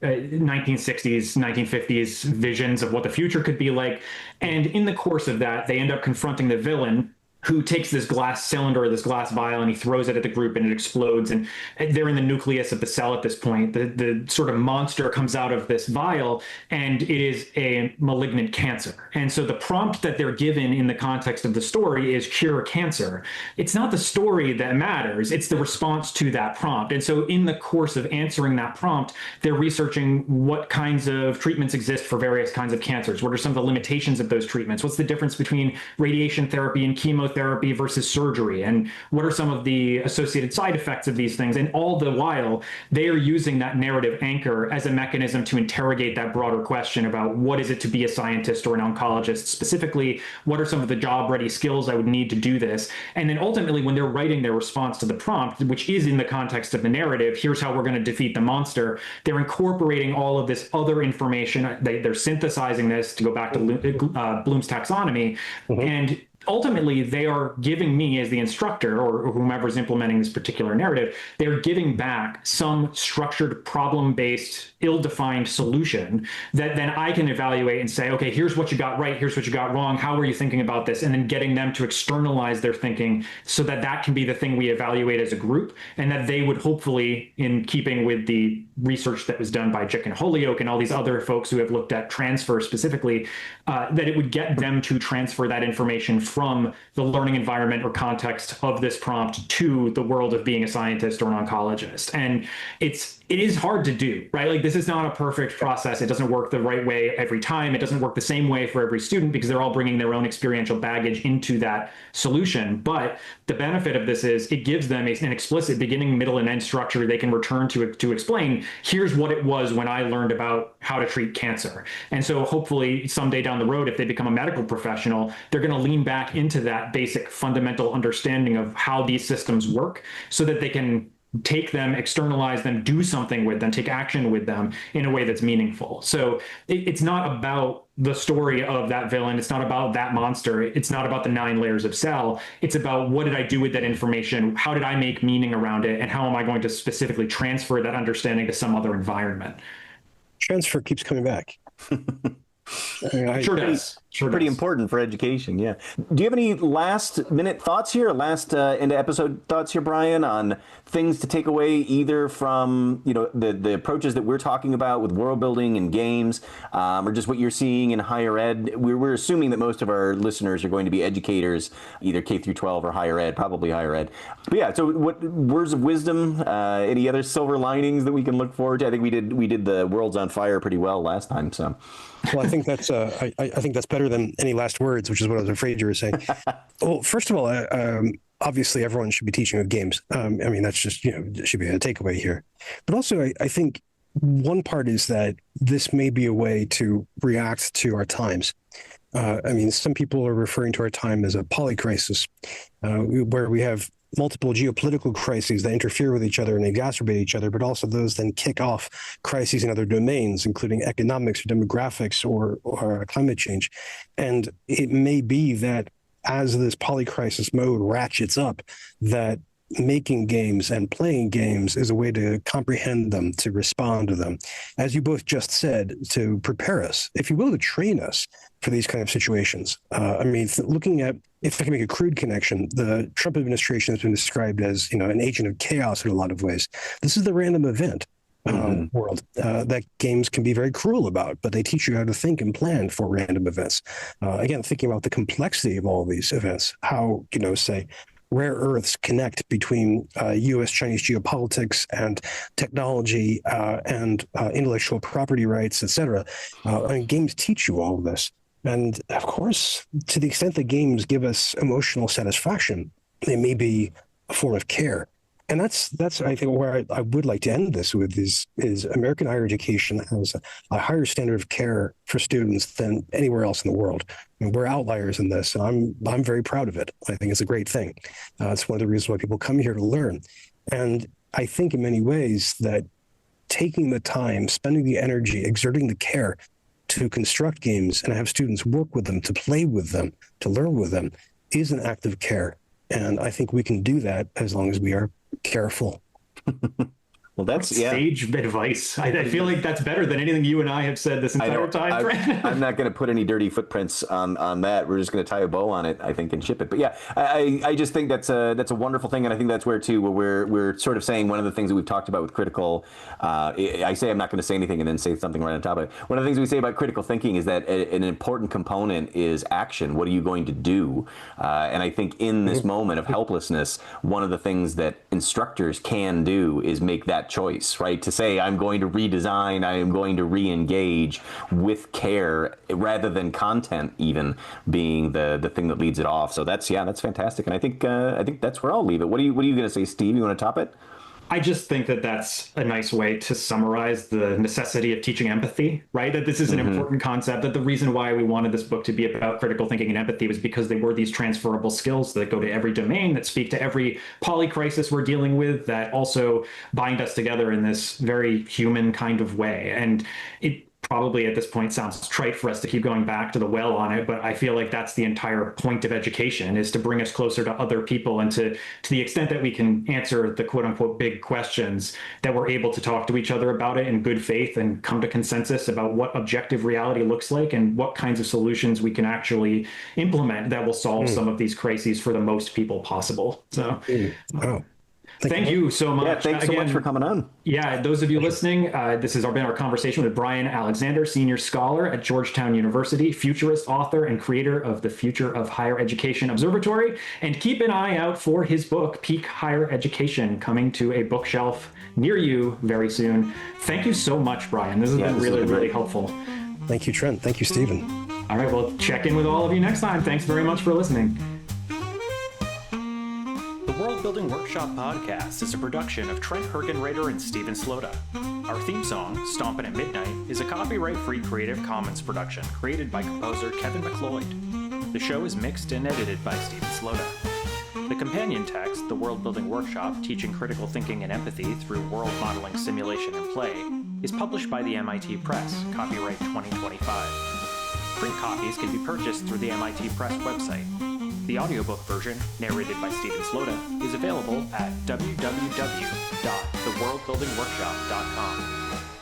Speaker 1: 1960s, 1950s visions of what the future could be like. And in the course of that, they end up confronting the villain, who takes this glass cylinder or this glass vial and he throws it at the group and it explodes. And they're in the nucleus of the cell at this point. The sort of monster comes out of this vial and it is a malignant cancer. And so the prompt that they're given in the context of the story is cure cancer. It's not the story that matters, it's the response to that prompt. And so in the course of answering that prompt, they're researching what kinds of treatments exist for various kinds of cancers. What are some of the limitations of those treatments? What's the difference between radiation therapy and chemotherapy chemotherapy versus surgery, and what are some of the associated side effects of these things. And all the while, they are using that narrative anchor as a mechanism to interrogate that broader question about what is it to be a scientist or an oncologist. Specifically, what are some of the job-ready skills I would need to do this? And then ultimately, when they're writing their response to the prompt, which is in the context of the narrative, here's how we're going to defeat the monster, they're incorporating all of this other information. They're synthesizing this, to go back to Bloom's taxonomy, and ultimately they are giving me, as the instructor or whomever's implementing this particular narrative, they're giving back some structured, problem-based, ill-defined solution that then I can evaluate and say, okay, here's what you got right, here's what you got wrong, how are you thinking about this? And then getting them to externalize their thinking so that that can be the thing we evaluate as a group, and that they would hopefully, in keeping with the research that was done by Jick and Holyoke and all these other folks who have looked at transfer specifically, that it would get them to transfer that information from the learning environment or context of this prompt to the world of being a scientist or an oncologist. And it is hard to do, right? Like, this is not a perfect process. It doesn't work the right way every time. It doesn't work the same way for every student, because they're all bringing their own experiential baggage into that solution. But the benefit of this is it gives them an explicit beginning, middle, and end structure they can return to explain, here's what it was when I learned about how to treat cancer. And so hopefully someday down the road, if they become a medical professional, they're going to lean back into that basic fundamental understanding of how these systems work, so that they can take them, externalize them, do something with them, take action with them in a way that's meaningful. So it's not about the story of that villain. It's not about that monster. It's not about the 9 layers of cell. It's about, what did I do with that information? How did I make meaning around it? And how am I going to specifically transfer that understanding to some other environment?
Speaker 3: Transfer keeps coming back.
Speaker 1: Sure does.
Speaker 2: Pretty important for education, yeah. Do you have any last minute thoughts here, last into episode thoughts here, Bryan, on things to take away either from, the approaches that we're talking about with world building and games, or just what you're seeing in higher ed? We're assuming that most of our listeners are going to be educators, either K through 12 or higher ed, probably higher ed. But yeah, so what words of wisdom, any other silver linings that we can look forward to? I think we did the World's on Fire pretty well last time, so.
Speaker 3: Well, I think that's I think that's better than any last words, which is what I was afraid you were saying. Well, first of all, obviously everyone should be teaching with games. I mean, that's just, should be a takeaway here. But also, I think one part is that this may be a way to react to our times. I mean, some people are referring to our time as a polycrisis, where we have multiple geopolitical crises that interfere with each other and exacerbate each other, but also those then kick off crises in other domains, including economics or demographics or climate change. And it may be that as this polycrisis mode ratchets up, that making games and playing games is a way to comprehend them, to respond to them. As you both just said, to prepare us, if you will, to train us for these kind of situations. I mean, looking at, if I can make a crude connection, the Trump administration has been described as, an agent of chaos in a lot of ways. This is the random event world that games can be very cruel about, but they teach you how to think and plan for random events. Again, thinking about the complexity of all these events, how, say, rare earths connect between U.S.-Chinese geopolitics and technology and intellectual property rights, et cetera. And games teach you all of this. And of course, to the extent that games give us emotional satisfaction, they may be a form of care. And that's I think where I would like to end this with is American higher education has a higher standard of care for students than anywhere else in the world. I mean, we're outliers in this, and I'm very proud of it. I think it's a great thing. It's one of the reasons why people come here to learn. And I think in many ways that taking the time, spending the energy, exerting the care to construct games and have students work with them, to play with them, to learn with them, is an act of care. And I think we can do that as long as we are careful.
Speaker 2: Well, that's
Speaker 1: sage advice. I feel like that's better than anything you and I have said this entire time.
Speaker 2: I'm not going to put any dirty footprints on that. We're just going to tie a bow on it, I think, and ship it. But yeah, I just think that's a wonderful thing, and I think that's where too, where we're sort of saying one of the things that we've talked about with critical. I say I'm not going to say anything and then say something right on top of it. One of the things we say about critical thinking is that an important component is action. What are you going to do? And I think in this moment of helplessness, one of the things that instructors can do is make that that choice, right? To say, I'm going to redesign, I am going to re-engage with care rather than content even being the thing that leads it off. So that's fantastic. And I think that's where I'll leave it. What are you going to say, Steve? You want to top it?
Speaker 1: I just think that that's a nice way to summarize the necessity of teaching empathy, right? That this is an important concept, that the reason why we wanted this book to be about critical thinking and empathy was because they were these transferable skills that go to every domain, that speak to every polycrisis we're dealing with, that also bind us together in this very human kind of way. And it probably at this point sounds trite for us to keep going back to the well on it, but I feel like that's the entire point of education, is to bring us closer to other people, and to the extent that we can answer the quote unquote big questions, that we're able to talk to each other about it in good faith and come to consensus about what objective reality looks like and what kinds of solutions we can actually implement that will solve some of these crises for the most people possible. So
Speaker 3: Wow.
Speaker 1: Thank you so much.
Speaker 2: Yeah, thanks so much for coming on.
Speaker 1: Yeah, those of you listening, this has been our conversation with Bryan Alexander, senior scholar at Georgetown University, futurist, author, and creator of the Future of Higher Education Observatory. And keep an eye out for his book, Peak Higher Education, coming to a bookshelf near you very soon. Thank you so much, Bryan. This has been really helpful.
Speaker 3: Thank you, Trent. Thank you, Stephen.
Speaker 1: All right, well, check in with all of you next time. Thanks very much for listening.
Speaker 4: The Worldbuilding Workshop podcast is a production of Trent Hergenrader and Steven Slota. Our theme song, Stompin' at Midnight, is a copyright-free Creative Commons production created by composer Kevin MacLeod. The show is mixed and edited by Steven Slota. The companion text, The Worldbuilding Workshop, Teaching Critical Thinking and Empathy Through World Modeling, Simulation, and Play, is published by the MIT Press, copyright 2025. Print copies can be purchased through the MIT Press website. The audiobook version, narrated by Steven Slota, is available at www.theworldbuildingworkshop.com.